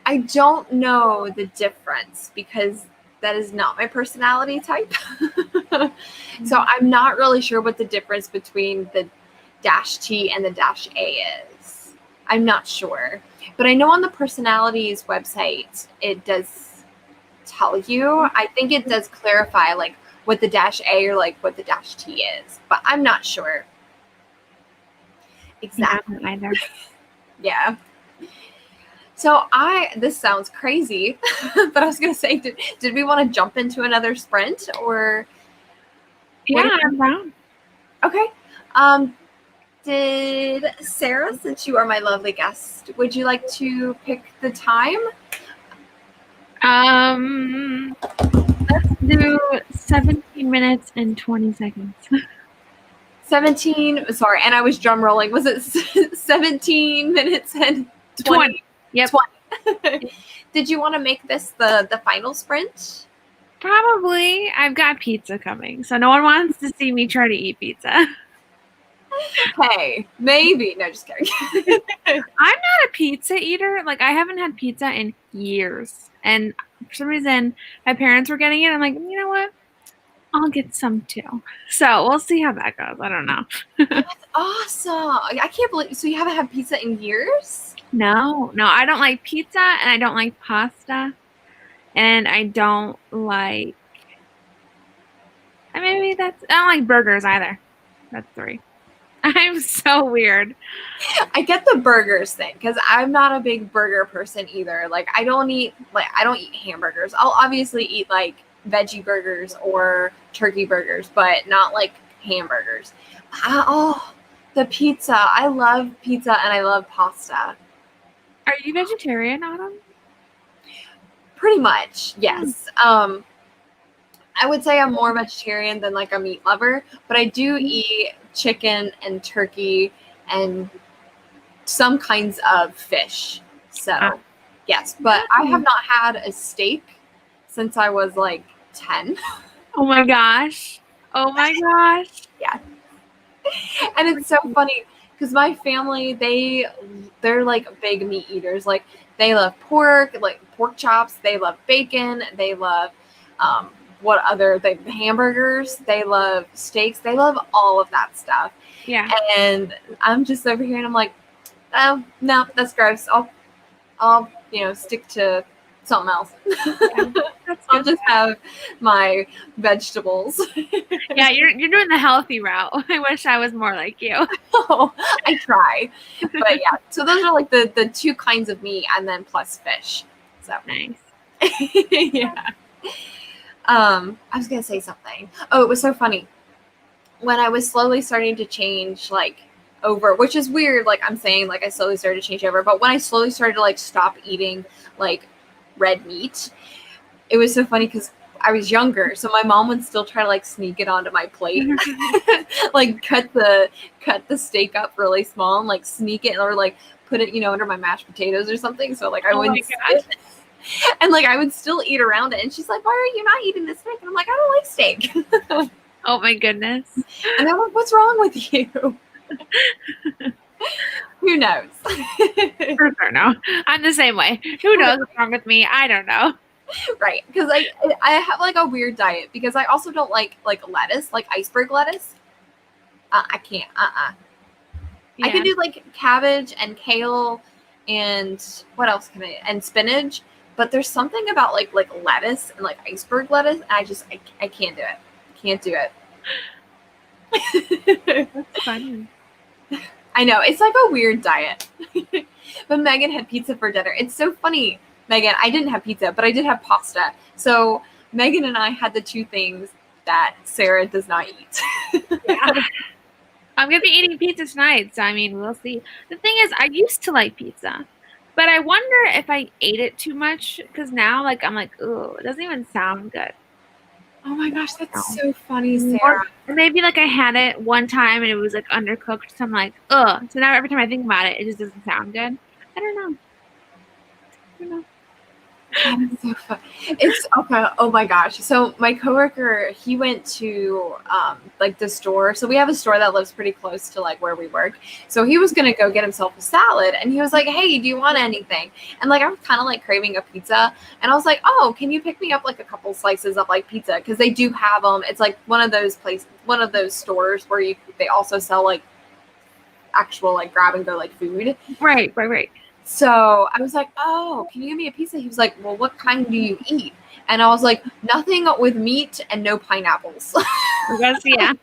I don't know the difference because that is not my personality type. So I'm not really sure what the difference between the -T and the -A is. I'm not sure. But I know on the personalities website, it does tell you. I think it does clarify like what the -A or like what the -T is. But I'm not sure. Exactly. Yeah, either. Yeah. So this sounds crazy, but I was going to say, did we want to jump into another sprint or? Yeah, I'm down. Okay. Did Sarah, since you are my lovely guest, would you like to pick the time? Let's do 17 minutes and 20 seconds. 17. Sorry, and I was drum rolling. Was it 17 minutes and 20? Yep. 20. Did you want to make this the final sprint? Probably. I've got pizza coming, so no one wants to see me try to eat pizza. Hey, maybe. No, just kidding. I'm not a pizza eater. Like, I haven't had pizza in years. And for some reason, my parents were getting it. I'm like, you know what? I'll get some too. So we'll see how that goes. I don't know. That's awesome. I can't believe. So you haven't had pizza in years? No, I don't like pizza, and I don't like pasta, and I don't like. I don't like burgers either. That's 3. I'm so weird. I get the burgers thing because I'm not a big burger person either. Like I don't eat hamburgers. I'll obviously eat like veggie burgers or turkey burgers, but not like hamburgers. The pizza. I love pizza and I love pasta. Are you vegetarian, Autumn? Pretty much, yes. I would say I'm more vegetarian than like a meat lover, but I do eat chicken and turkey and some kinds of fish. So, yes, but I have not had a steak since I was like 10. Oh my gosh. Yeah. And it's so funny because my family, they're like big meat eaters. Like they love pork, like pork chops. They love bacon. They love hamburgers. They love steaks. They love all of that stuff. Yeah. And I'm just over here and I'm like, oh no, that's gross. I'll stick to something else. Yeah, I'll just have my vegetables. Yeah, you're doing the healthy route. I wish I was more like you. Oh, I try. But yeah, so those are like the 2 kinds of meat and then plus fish. So nice. Yeah. I was gonna say something. Oh, it was so funny. When I was slowly starting to change like over, which is weird, like I'm saying like I slowly started to change over, but when I slowly started to like stop eating like red meat, it was so funny because I was younger, so my mom would still try to like sneak it onto my plate. Like cut the steak up really small and like sneak it or like put it, under my mashed potatoes or something. So like I wouldn't and like I would still eat around it. And she's like, why are you not eating this steak? And I'm like, I don't like steak. Oh my goodness. And I'm like, what's wrong with you? Who knows? I don't know. I'm the same way. Who knows what's wrong with me? I don't know. Right. Because I have like a weird diet because I also don't like lettuce, like iceberg lettuce. I can't. Yeah. I can do like cabbage and kale and what else can I, and spinach. But there's something about like lettuce and like iceberg lettuce. And I can't do it. Can't do it. That's funny. I know. It's like a weird diet. But Megan had pizza for dinner. It's so funny, Megan. I didn't have pizza, but I did have pasta. So Megan and I had the 2 things that Sarah does not eat. Yeah. I'm going to be eating pizza tonight. So, I mean, we'll see. The thing is, I used to like pizza. But I wonder if I ate it too much. Because now, like, I'm like, ooh, it doesn't even sound good. Oh my gosh, that's so funny, Sarah. Or maybe like I had it one time and it was like undercooked, so I'm like, ugh. So now every time I think about it, it just doesn't sound good. I don't know. That's so fun. It's okay. Oh my gosh. So my coworker, he went to like the store. So we have a store that lives pretty close to like where we work. So he was gonna go get himself a salad, and he was like, "Hey, do you want anything?" And like I was kind of like craving a pizza, and I was like, "Oh, can you pick me up like a couple slices of like pizza? Because they do have them. It's like one of those stores where they also sell like actual like grab and go like food." Right. So I was like, "Oh, can you give me a pizza?" He was like, "Well, what kind do you eat?" And I was like, "Nothing with meat and no pineapples." Yeah.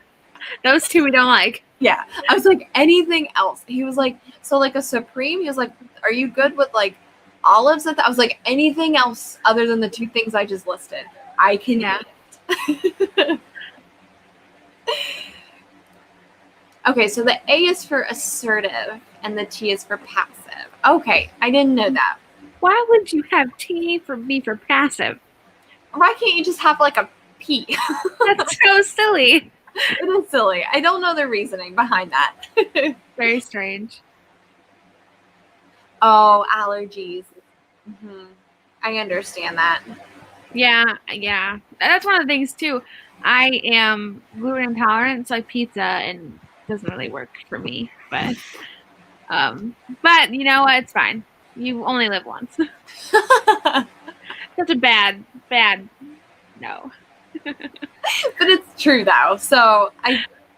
Those 2 we don't like. Yeah. I was like, "Anything else?" He was like, "So like a Supreme?" He was like, "Are you good with like olives?" I was like, "Anything else other than the 2 things I just listed, I can eat." Okay, so the A is for assertive and the T is for passive. Okay, I didn't know that. Why would you have T for B for passive? Why can't you just have like a P? That's so silly. It is silly. I don't know the reasoning behind that. Very strange. Oh, allergies. Mm-hmm. I understand that. Yeah. That's one of the things too. I am gluten intolerant, so like pizza and doesn't really work for me. But you know what? It's fine. You only live once. Such a bad no. But it's true though. So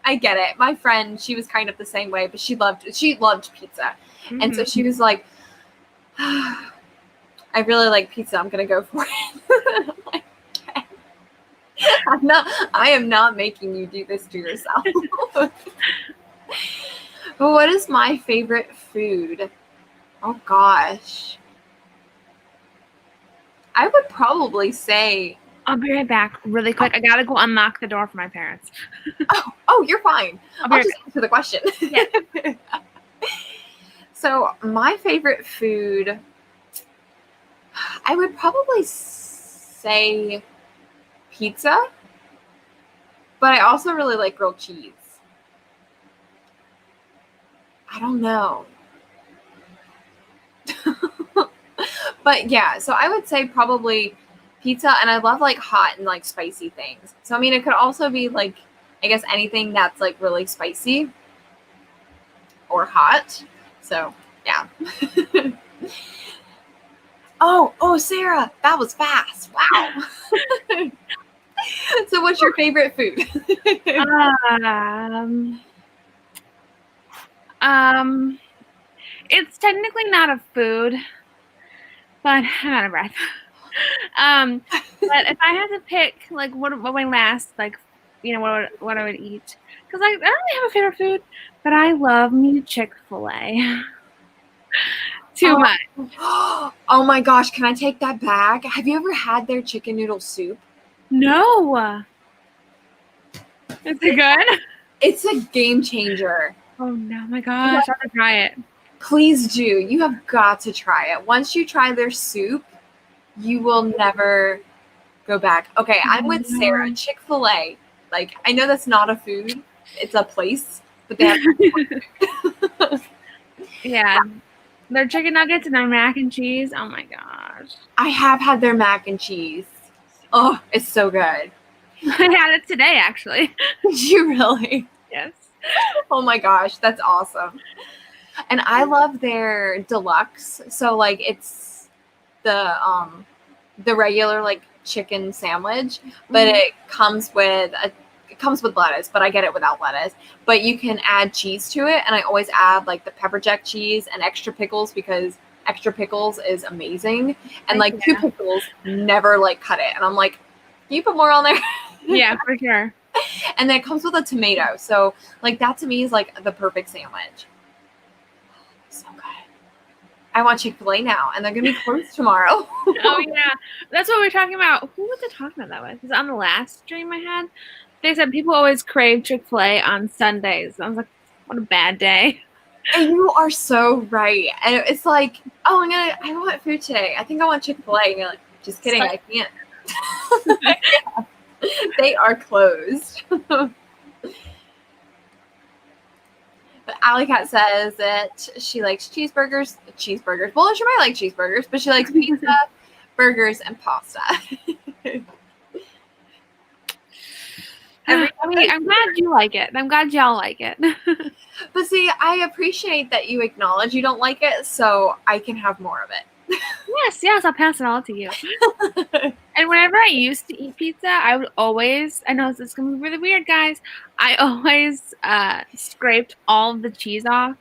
I get it. My friend, she was kind of the same way, but she loved pizza. Mm-hmm. And so she was like, I really like pizza. I'm gonna go for it. I'm like, okay. I am not making you do this to yourself. But what is my favorite food? Oh Oh, I would probably say. I'll be right back really quick. I gotta go unlock the door for my parents. Oh, you're fine. I'll just answer the question. Yeah. So my favorite food, I would probably say pizza, but I also really like grilled cheese. I don't know. But yeah, so I would say probably pizza, and I love like hot and like spicy things. So I mean, it could also be like, I guess anything that's like really spicy or hot. So yeah. Oh, Sarah, that was fast. Wow. So what's your favorite food? It's technically not a food, but I'm out of breath. But if I had to pick, like, what my last, like, you know, what I would eat, because I don't really have a favorite food, but I love me Chick-fil-A. Too much. Oh my gosh, can I take that back? Have you ever had their chicken noodle soup? No. Is it good? It's a game changer. Oh no, my gosh, I have to try it. Please do. You have got to try it. Once you try their soup, you will never go back. Okay, I'm with Sarah. Chick-fil-A. Like, I know that's not a food. It's a place, but they have food. Yeah. Their chicken nuggets and their mac and cheese. Oh my gosh. I have had their mac and cheese. Oh, it's so good. I had it today, actually. Did you really? Yes. Oh my gosh, that's awesome. And I love their deluxe. So like it's the regular like chicken sandwich, but it comes with lettuce, but I get it without lettuce. But you can add cheese to it, and I always add like the pepper jack cheese and extra pickles because extra pickles is amazing. And like 2 pickles never like cut it. And I'm like, can you put more on there? Yeah, for sure. And then it comes with a tomato. So like that to me is like the perfect sandwich. So good. I want Chick-fil-A now, and they're gonna be closed tomorrow. Oh yeah, that's what we were talking about. Who was I talking about that with? Because on the last stream I had, they said people always crave Chick-fil-A on Sundays. I was like, what a bad day. And you are so right. And it's like, oh, I want food today. I think I want Chick-fil-A. And you're like, just kidding, I can't. Yeah. They are closed. But Alley Cat says that she likes cheeseburgers. Well, she might like cheeseburgers, but she likes pizza, burgers, and pasta. I'm glad you like it. I'm glad y'all like it. But see, I appreciate that you acknowledge you don't like it, so I can have more of it. Yes, I'll pass it all to you. And whenever I used to eat pizza, I would always, I know this is going to be really weird, guys, I always scraped all of the cheese off.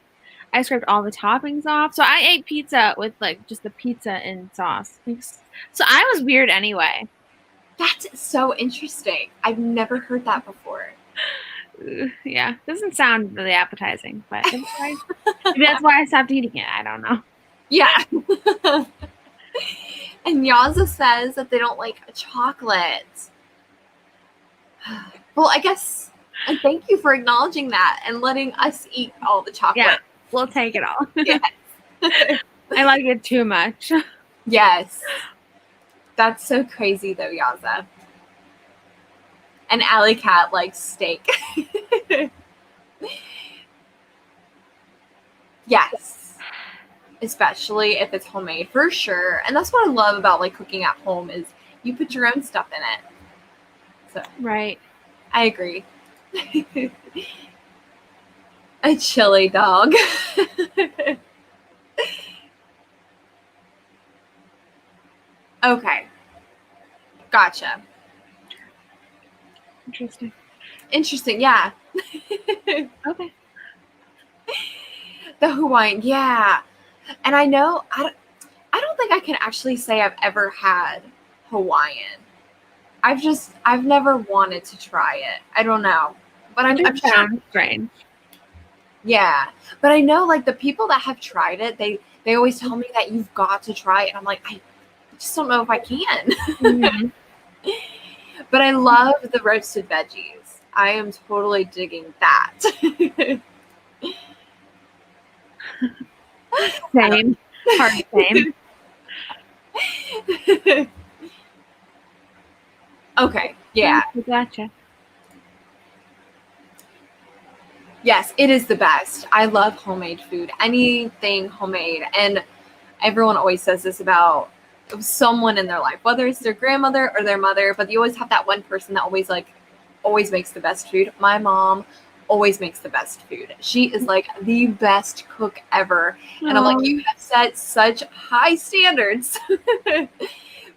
I scraped all the toppings off. So I ate pizza with like just the pizza and sauce. So I was weird anyway. That's so interesting. I've never heard that before. Yeah, doesn't sound really appetizing, but maybe that's why I stopped eating it. I don't know. Yeah. And Yaza says that they don't like chocolate. Well, I guess And thank you for acknowledging that and letting us eat all the chocolate. Yeah, we'll take it all. Yes. I like it too much. Yes. That's so crazy though, Yaza. And Alley Cat likes steak. Yes. Especially if it's homemade, for sure. And that's what I love about like cooking at home is you put your own stuff in it. So Right. I agree. A chili dog. Okay. Gotcha. Interesting, yeah. Okay. The Hawaiian, yeah. And I know, I don't think I can actually say I've ever had Hawaiian. I've never wanted to try it. I don't know. But I'm sure. Strange. Yeah. But I know like the people that have tried it, they always tell me that you've got to try it. And I'm like, I just don't know if I can. Mm-hmm. But I love the roasted veggies. I am totally digging that. Same. Hard same. Okay. Yeah. Gotcha. Yes, it is the best. I love homemade food. Anything homemade. And everyone always says this about someone in their life, whether it's their grandmother or their mother, but you always have that one person that always makes the best food. My mom always makes the best food. She is like the best cook ever. And I'm like, you have set such high standards.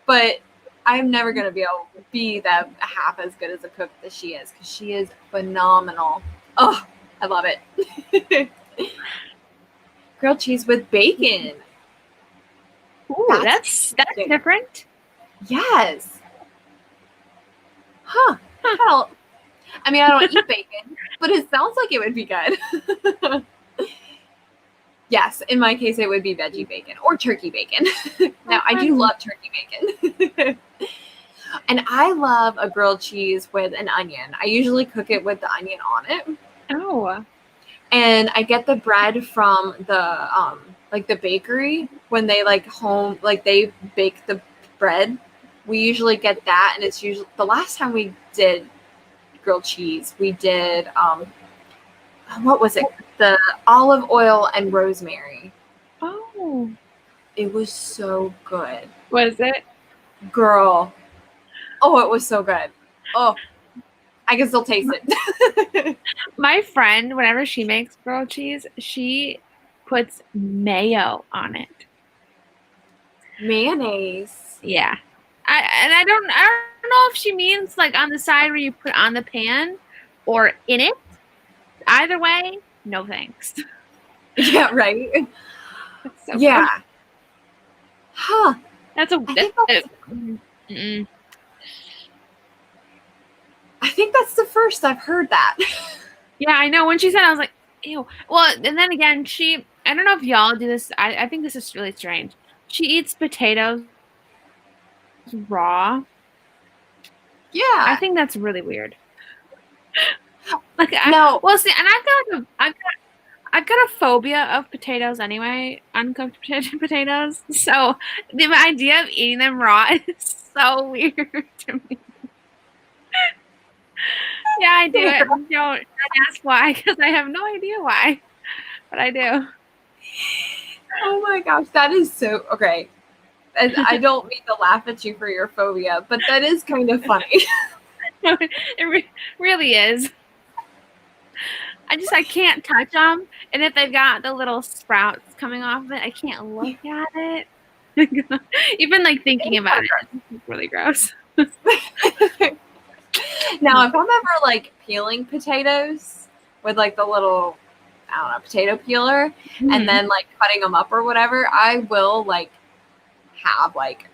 But I'm never going to be able to be that half as good as a cook that she is, because she is phenomenal. Oh, I love it. Grilled cheese with bacon. Ooh, that's different. Yes. Huh. I mean, I don't eat bacon, but it sounds like it would be good. Yes, in my case, it would be veggie bacon or turkey bacon. Now, I do love turkey bacon. And I love a grilled cheese with an onion. I usually cook it with the onion on it. Oh. And I get the bread from the the bakery when they they bake the bread. We usually get that, and it's usually the last time we did grilled cheese, we did what was it? The olive oil and rosemary. Oh. It was so good. Was it? Girl. Oh, it was so good. Oh, I can still taste it. My friend, whenever she makes grilled cheese, she puts mayo on it. Mayonnaise. Yeah. I don't know if she means like on the side where you put on the pan or in it. Either way, no thanks. Yeah, right. So yeah. Good. Huh. I think that's the first I've heard that. Yeah, I know. When she said it, I was like, ew. Well, and then again, I don't know if y'all do this. I think this is really strange. She eats potatoes raw. Yeah. I think that's really weird. Well, see, and I've got a phobia of potatoes anyway, uncooked potatoes. So the idea of eating them raw is so weird to me. Yeah, I do it. Don't ask why, because I have no idea why, but I do. Oh my gosh, that is so okay. And I don't mean to laugh at you for your phobia, but that is kind of funny. It really is. I can't touch them, and if they've got the little sprouts coming off of it, I can't look at it. Even like thinking about it, it's really gross. Now, if I'm ever like peeling potatoes with like the little, I don't know, potato peeler, and then like cutting them up or whatever, I will like have like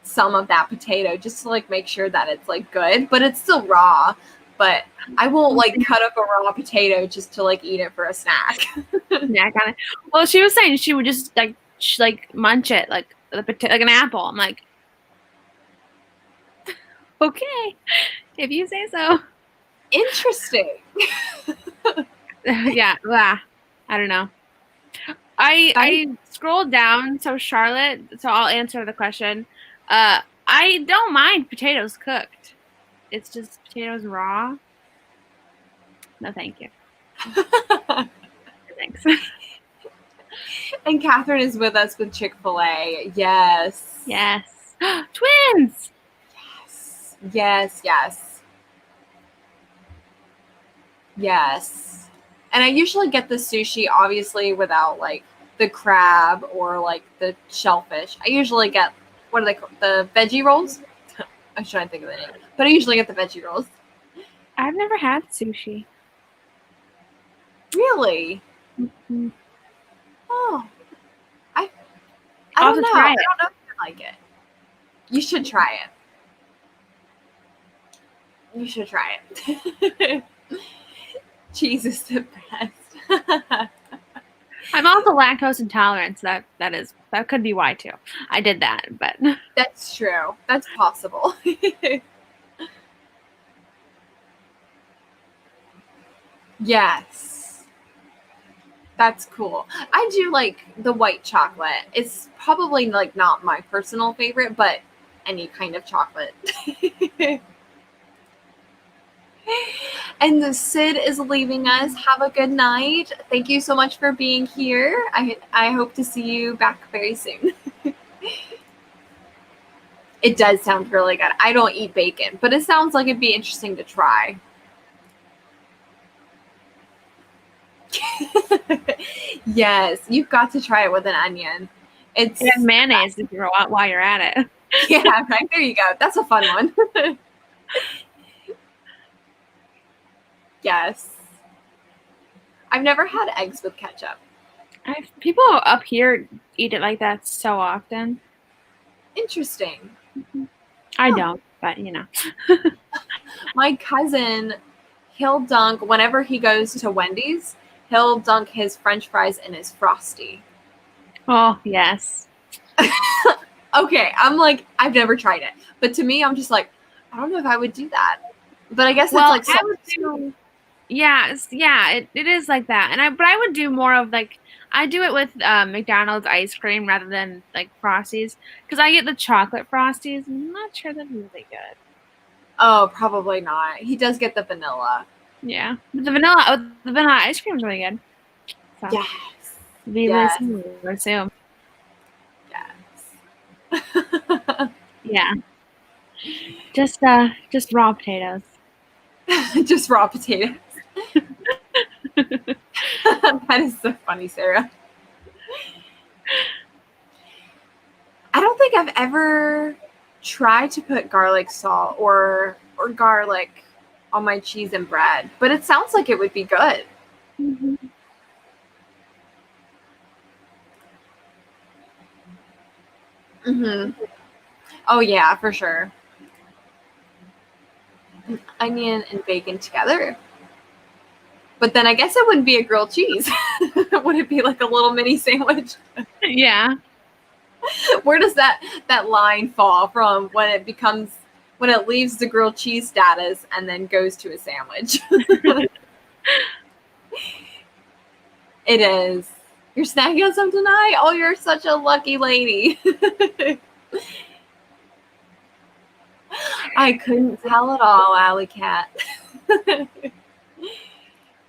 some of that potato just to like make sure that it's like good, but it's still raw. But I won't like cut up a raw potato just to like eat it for a snack. Snack on it. Well, she was saying she would just like munch it like like an apple. I'm like, okay, if you say so. Interesting. Yeah, blah. I don't know. I scrolled down, so Charlotte, so I'll answer the question. I don't mind potatoes cooked. It's just potatoes raw. No, thank you. Thanks. And Catherine is with us with Chick-fil-A. Yes. Yes. Twins! Yes. Yes, yes. Yes. And I usually get the sushi, obviously, without like the crab or like the shellfish. I usually get, what are they called? The veggie rolls? I'm trying to think of the name. But I usually get the veggie rolls. I've never had sushi. Really? Mm-hmm. Oh. I I'll don't have know. to try I it. don't know if I like it. You should try it. You should try it. Cheese is the best. I'm also lactose intolerant, so that could be why too. I did that, but That's true. That's possible. Yes. That's cool. I do like the white chocolate. It's probably like not my personal favorite, but any kind of chocolate. And the Sid is leaving us. Have a good night. Thank you so much for being here. I hope to see you back very soon. It does sound really good. I don't eat bacon, but it sounds like it'd be interesting to try. Yes, you've got to try it with an onion. It's and mayonnaise if you're while you're at it. yeah, right there you go. That's a fun one. Yes. I've never had eggs with ketchup. People up here eat it like that so often. Interesting. I Huh. don't, but you know. My cousin, he'll dunk whenever he goes to Wendy's, he'll dunk his French fries in his Frosty. Oh, yes. Okay, I'm like, I've never tried it. But to me, I'm just like, I don't know if I would do that. But I guess it's like I would do. Yeah, it is like that. But I would do more of like I do it with McDonald's ice cream rather than like Frosties because I get the chocolate Frosties. I'm not sure they're really good. Oh, probably not. He does get the vanilla. Yeah, but the vanilla ice cream is really good. So Yes. we Yes. assume. Yes. Yeah, just raw potatoes. Just raw potatoes. That is so funny, Sarah. I don't think I've ever tried to put garlic salt or garlic on my cheese and bread, but it sounds like it would be good. Mm-hmm. Mm-hmm. Oh yeah, for sure. Onion and bacon together. But then I guess it wouldn't be a grilled cheese. Would it be like a little mini sandwich? Yeah. Where does that line fall from when it leaves the grilled cheese status and then goes to a sandwich? It is. You're snacking on some tonight? Oh, you're such a lucky lady. I couldn't tell at all, Alley Cat.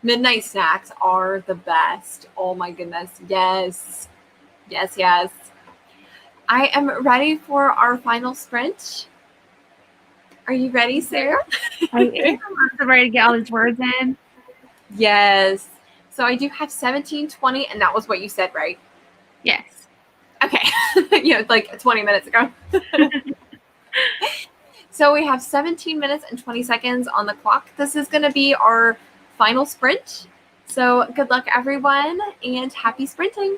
Midnight snacks are the best. Oh my goodness. Yes. Yes, yes. I am ready for our final sprint. Are you ready, Sarah? I am. I'm ready to get all these words in. Yes. So I do have 17, 20, and that was what you said, right? Yes. Okay. Like 20 minutes ago. So we have 17 minutes and 20 seconds on the clock. This is going to be our final sprint. So good luck, everyone, and happy sprinting.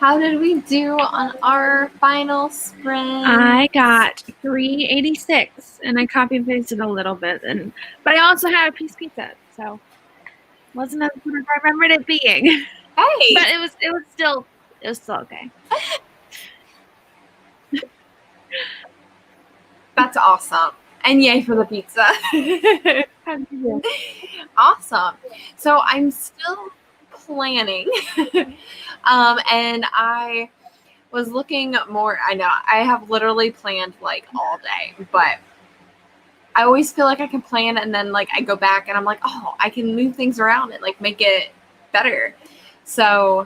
How did we do on our final sprint? I got 386, and I copy and pasted a little bit, but I also had a piece pizza, so wasn't as good as I remembered it being. Hey, But it was still okay. that's awesome. And yay for the pizza. How did you do? Awesome. So I'm still planning. And I was looking more. I know I have literally planned like all day, but I always feel like I can plan and then like I go back and I'm like, oh, I can move things around and like make it better. So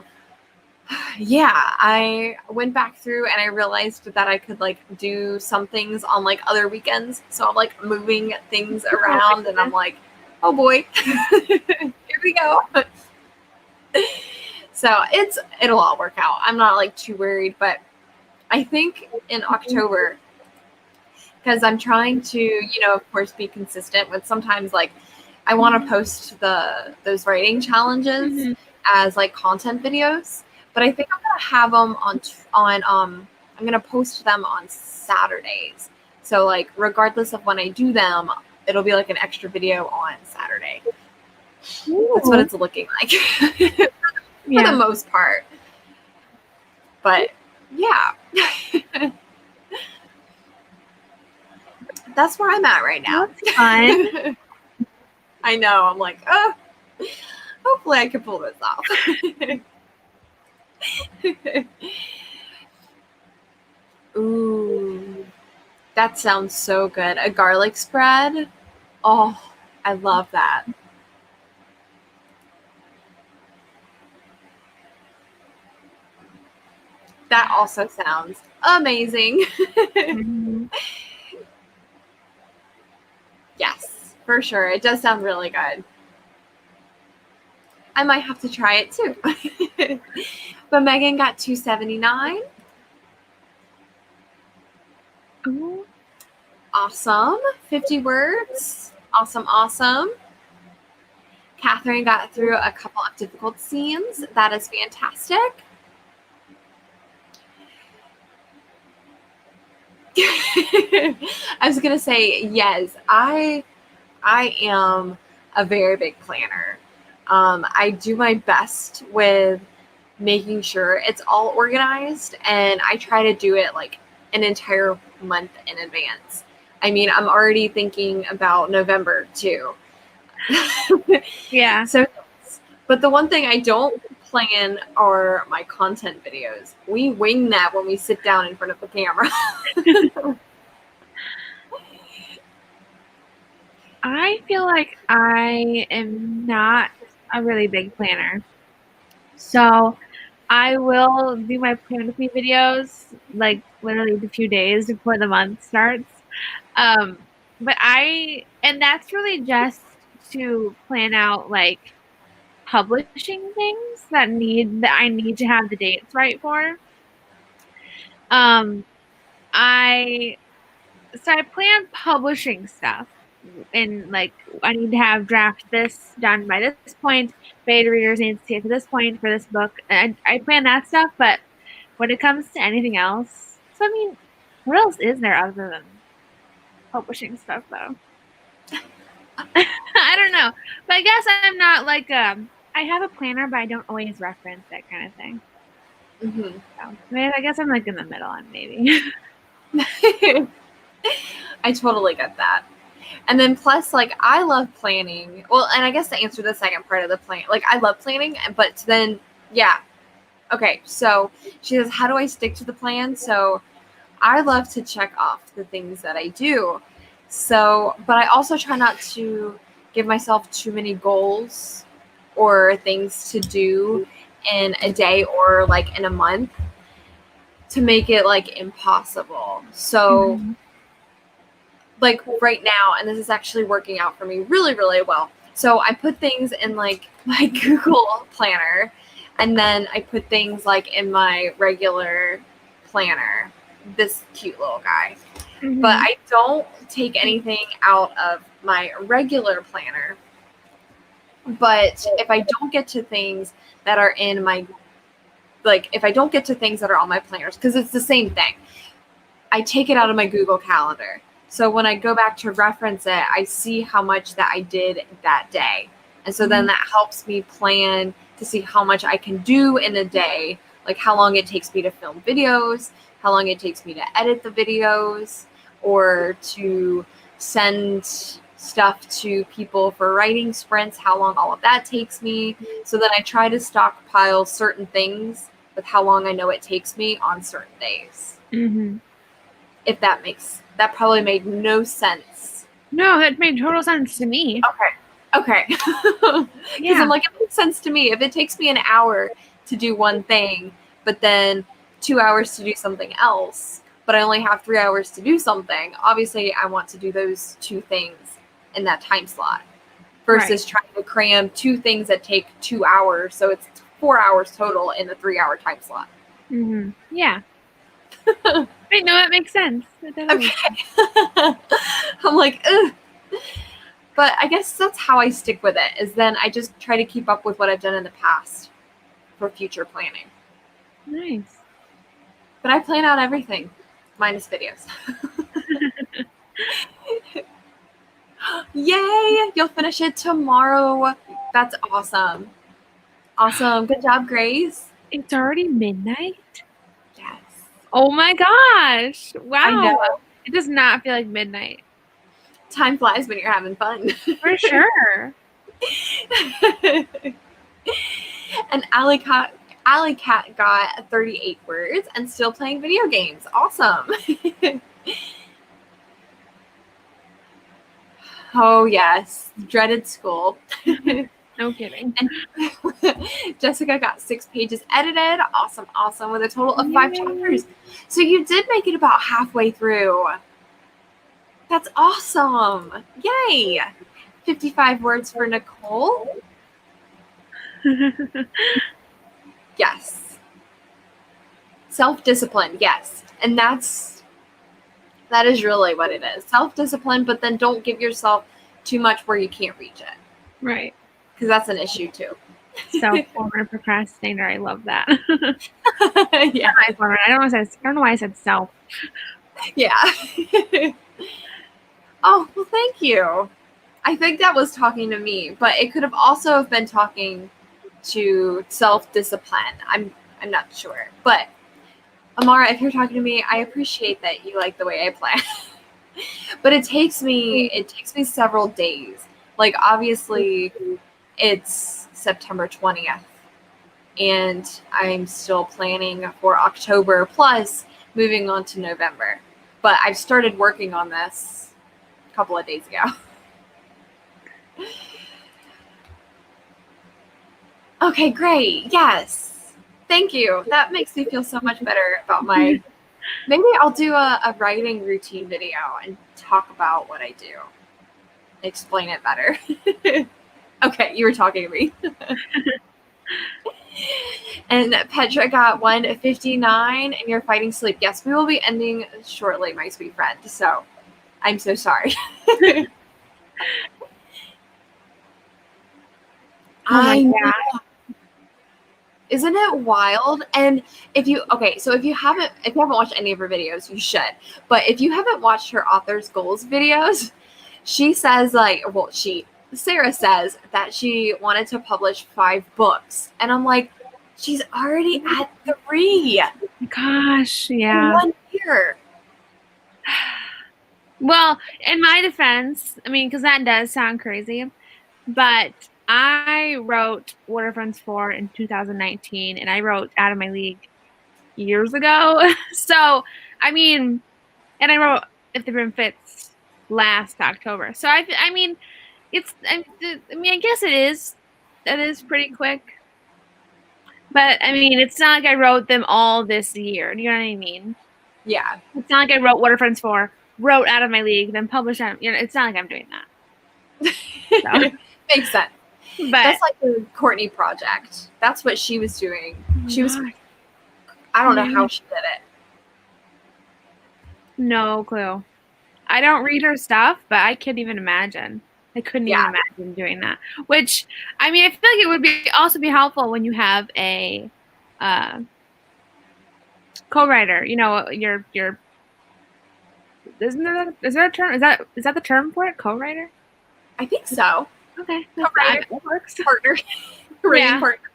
yeah, I went back through and I realized that I could like do some things on like other weekends. So I'm like moving things around and I'm like, oh boy, here we go. So it'll all work out. I'm not like too worried, but I think in October, because I'm trying to, of course, be consistent with sometimes like I want to post those writing challenges as like content videos, but I think I'm gonna have them I'm gonna post them on Saturdays. So like regardless of when I do them, it'll be like an extra video on Saturday. Ooh. That's what it's looking like for the most part. But yeah. That's where I'm at right now. That's fun. I know. I'm like, oh, hopefully I can pull this off. Ooh, that sounds so good. A garlic spread. Oh, I love that. That also sounds amazing. Yes, for sure. It does sound really good. I might have to try it too. But Megan got 279. Ooh. Awesome. 50 words. Awesome. Catherine got through a couple of difficult scenes. That is fantastic. I was going to say, yes, I am a very big planner. I do my best with making sure it's all organized, and I try to do it like an entire month in advance. I mean, I'm already thinking about November too. Yeah. So, but the one thing I don't plan are my content videos. We wing that when we sit down in front of the camera. I feel like I am not a really big planner. So I will do my plan with me videos like literally a few days before the month starts. But and that's really just to plan out like publishing things that I need to have the dates right for. I plan publishing stuff, and like I need to have draft this done by this point. Beta readers need to see it to this point for this book, and I plan that stuff. But when it comes to anything else, so I mean, what else is there other than publishing stuff, though? I don't know, but I guess I'm not like I have a planner, but I don't always reference that kind of thing. Mm-hmm. So, I mean, I guess I'm like in the middle, and maybe. I totally get that. And then plus, like, I love planning. Well, and I guess to answer the second part of the plan, like, I love planning, but then, yeah. Okay, so she says, how do I stick to the plan? So I love to check off the things that I do. So, but I also try not to give myself too many goals or things to do in a day or like in a month to make it like impossible. So, like right now, and this is actually working out for me really, really well. So I put things in like my Google planner, and then I put things like in my regular planner, this cute little guy. But I don't take anything out of my regular planner. But if I don't get to things that are in my like if I don't get to things that are on my planners, because it's the same thing, I take it out of my Google Calendar. So when I go back to reference it, I see how much that I did that day. And so then that helps me plan to see how much I can do in a day, like how long it takes me to film videos, how long it takes me to edit the videos, or to send stuff to people for writing sprints, how long all of that takes me. So then I try to stockpile certain things with how long I know it takes me on certain days. Mm-hmm. If that probably made no sense. No, that made total sense to me. Okay. Because I'm like, it makes sense to me. If it takes me an hour to do one thing, but then 2 hours to do something else, but I only have 3 hours to do something, obviously I want to do those 2 things in that time slot versus trying to cram 2 things that take 2 hours. So it's 4 hours total in the 3-hour time slot. Mm-hmm. Yeah. I know that makes sense. Okay. I'm like, ugh. But I guess that's how I stick with it, is then I just try to keep up with what I've done in the past for future planning. Nice. But I plan out everything, minus videos. Yay! You'll finish it tomorrow. That's awesome. Awesome. Good job, Grace. It's already midnight? Yes. Oh my gosh. Wow. I know. It does not feel like midnight. Time flies when you're having fun. For sure. And Alley Cat got 38 words and still playing video games. Awesome. Oh, yes. Dreaded school. No kidding. And Jessica got 6 pages edited. Awesome, awesome. With a total of 5 chapters. So you did make it about halfway through. That's awesome. Yay. 55 words for Nicole. Yes. Self-discipline. Yes. And that is really what it is. Self-discipline, but then don't give yourself too much where you can't reach it. Right. Because that's an issue too. Self-former procrastinator. I love that. Yeah. I don't know why I said self. Yeah. Oh, well, thank you. I think that was talking to me, but it could have also have been talking to self-discipline. I'm not sure. But Amara, if you're talking to me, I appreciate that you like the way I plan. But it takes me several days. Like, obviously it's September 20th and I'm still planning for October plus moving on to November. But I've started working on this a couple of days ago. Okay, great. Yes. Thank you. That makes me feel so much better about my... Maybe I'll do a writing routine video and talk about what I do. Explain it better. Okay, you were talking to me. And Petra got 1:59 and you're fighting sleep. Yes, we will be ending shortly, my sweet friend. So I'm so sorry. I know. Isn't it wild? And if you haven't watched any of her videos, you should. But if you haven't watched her author's goals videos, she says Sarah says that she wanted to publish 5 books. And I'm like, she's already at 3. Gosh, yeah. In 1 year. Well, in my defense, I mean, because that does sound crazy, but I wrote Waterfronts 4 in 2019, and I wrote Out of My League years ago. So, I mean, and I wrote If the Room Fits last October. So, I guess it is. That is pretty quick. But, I mean, it's not like I wrote them all this year. Do you know what I mean? Yeah. It's not like I wrote Waterfronts 4, wrote Out of My League, then published them. You know, it's not like I'm doing that. So. Makes sense. But that's like the Courtney project. That's what she was doing. I don't know how she did it. No clue. I don't read her stuff, but I couldn't even imagine. I couldn't even imagine doing that. Which, I mean, I feel like it would also be helpful when you have a co-writer. You know, your isn't there is there a term? Is that the term for it? Co-writer? I think so. Okay, Co-writer, that works. partner, writing partner.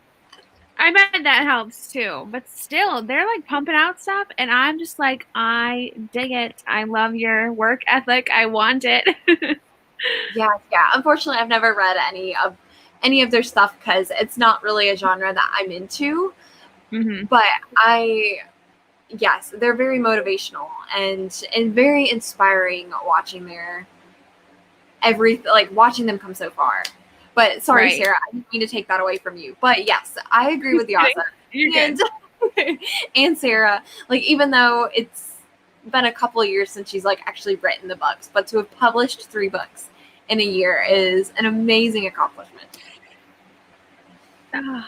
I bet that helps too. But still, they're like pumping out stuff, and I'm just like, I dig it. I love your work ethic. I want it. Yeah. Unfortunately, I've never read any of their stuff because it's not really a genre that I'm into. Mm-hmm. But yes, they're very motivational and very inspiring watching watching them come so far. But sorry, Right. Sarah, I didn't mean to take that away from you. But yes, I agree with Yaza and Sarah. Like, even though it's been a couple of years since she's like actually written the books, but to have published 3 books in a year is an amazing accomplishment. Yeah.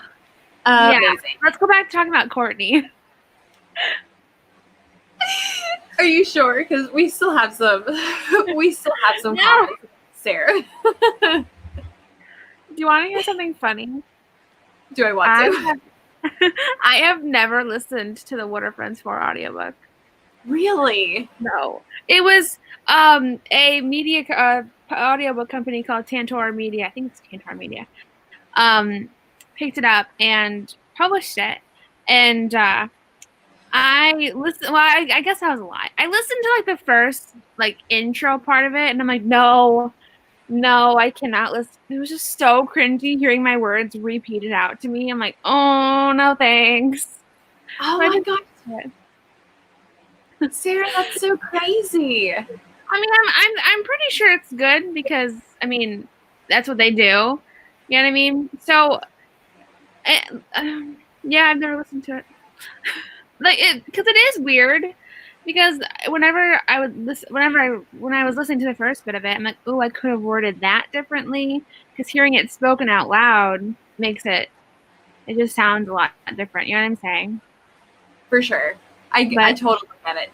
Amazing. Let's go back to talking about Courtney. Are you sure? Because we still have some. Comments, Sarah. Do you want to hear something funny? Do I want to? I have never listened to the Waterfronts 4 audiobook. Really? No. It was a media audiobook company called Tantor Media. I think it's Tantor Media. Picked it up and published it. And I listened. Well, I guess that was a lie. I listened to like the first like intro part of it, and I'm like, no, I cannot listen. It was just so cringy hearing my words repeated out to me. I'm like, oh no, thanks. Oh my god, Sarah, that's so crazy. I mean, I'm pretty sure it's good because I mean that's what they do. You know what I mean? So, yeah, I've never listened to it. Like because it is weird. Because when I was listening to the first bit of it, I'm like, oh, I could have worded that differently. Because hearing it spoken out loud makes it just sounds a lot different. You know what I'm saying? For sure. I totally get it.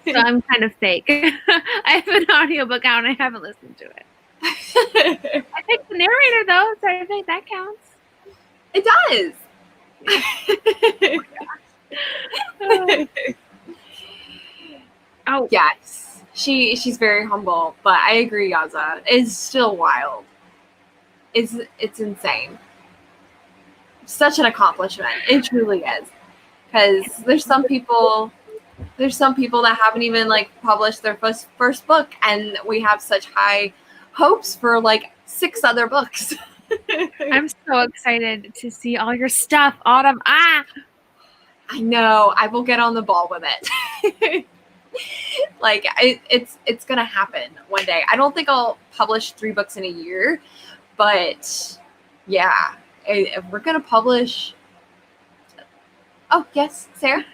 So I'm kind of fake. I have an audiobook out and I haven't listened to it. I picked the narrator though, so I think that counts. It does. Oh yes, she's very humble, but I agree, Yaza. It's still wild. It's insane. Such an accomplishment. It truly is. Because there's some people that haven't even like published their first book, and we have such high hopes for like 6 other books. I'm so excited to see all your stuff, Autumn. I know. I will get on the ball with it. Like it's gonna happen one day. I don't think I'll publish 3 books in a year, but yeah, if we're gonna publish. Oh yes, Sarah.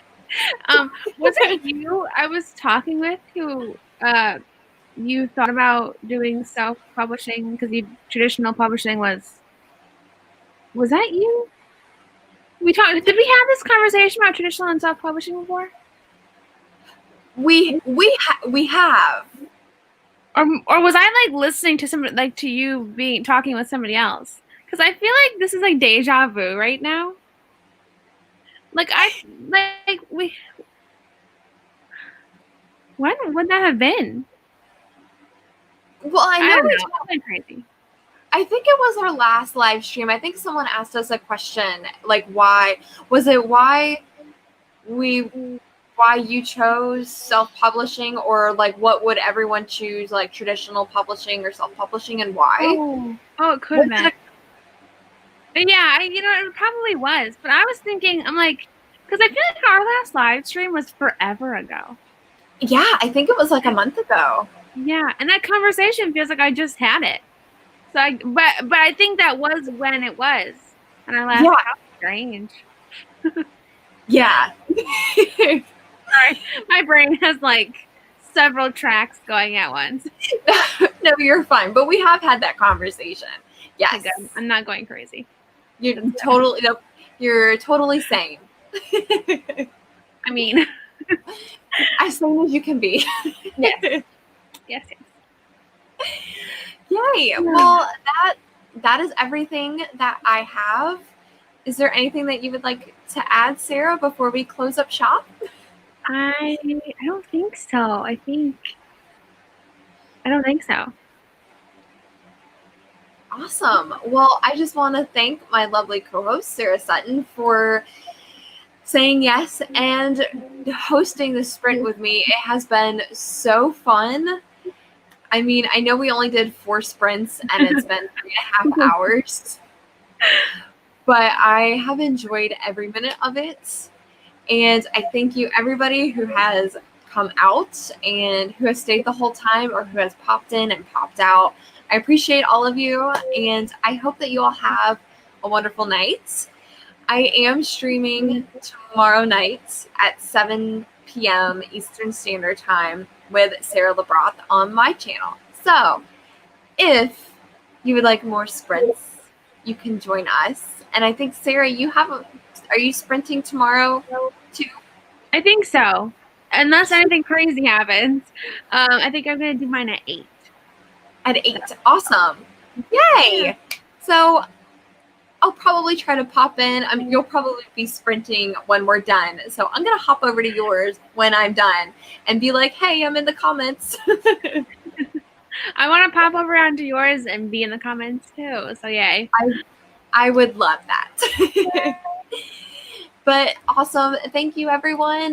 Was it you I was talking with who you thought about doing self-publishing because traditional publishing was that you? Did we have this conversation about traditional and self-publishing before? We have. Or was I like listening to somebody like to you talking with somebody else? Because I feel like this is like deja vu right now. Like when would that have been? Well, I know it's been crazy. I think it was our last live stream. I think someone asked us a question like why you chose self-publishing, or like what would everyone choose, like traditional publishing or self-publishing, and why? Oh, it could have been. But yeah, it probably was. But I was thinking, I'm like, because I feel like our last live stream was forever ago. Yeah, I think it was like a month ago. Yeah, and that conversation feels like I just had it. So, but I think that was when it was, and I laughed. How strange. Yeah. Sorry, my brain has like several tracks going at once. No, you're fine. But we have had that conversation. Yes. Okay, I'm not going crazy. You're totally sane. I mean, as sane as you can be. Yes. Yay. Well, that is everything that I have. Is there anything that you would like to add, Sarah, before we close up shop? I don't think so. I don't think so. Awesome. Well, I just want to thank my lovely co-host, Sarah Sutton, for saying yes and hosting the sprint with me. It has been so fun. I mean, I know we only did 4 sprints and it's been 3.5 hours, but I have enjoyed every minute of it. And I thank you, everybody who has come out and who has stayed the whole time or who has popped in and popped out. I appreciate all of you, and I hope that you all have a wonderful night. I am streaming tomorrow night at 7 p.m. Eastern Standard Time with Sarah Lubratt on my channel. So if you would like more sprints, you can join us. And I think, Sarah, are you sprinting tomorrow too? I think so. Unless anything crazy happens. I think I'm going to do mine at 8. At 8. Awesome. Yay. So I'll probably try to pop in. I mean, you'll probably be sprinting when we're done. So I'm going to hop over to yours when I'm done and be like, hey, I'm in the comments. I want to pop over onto yours and be in the comments too. So yay. I would love that. But awesome. Thank you, everyone.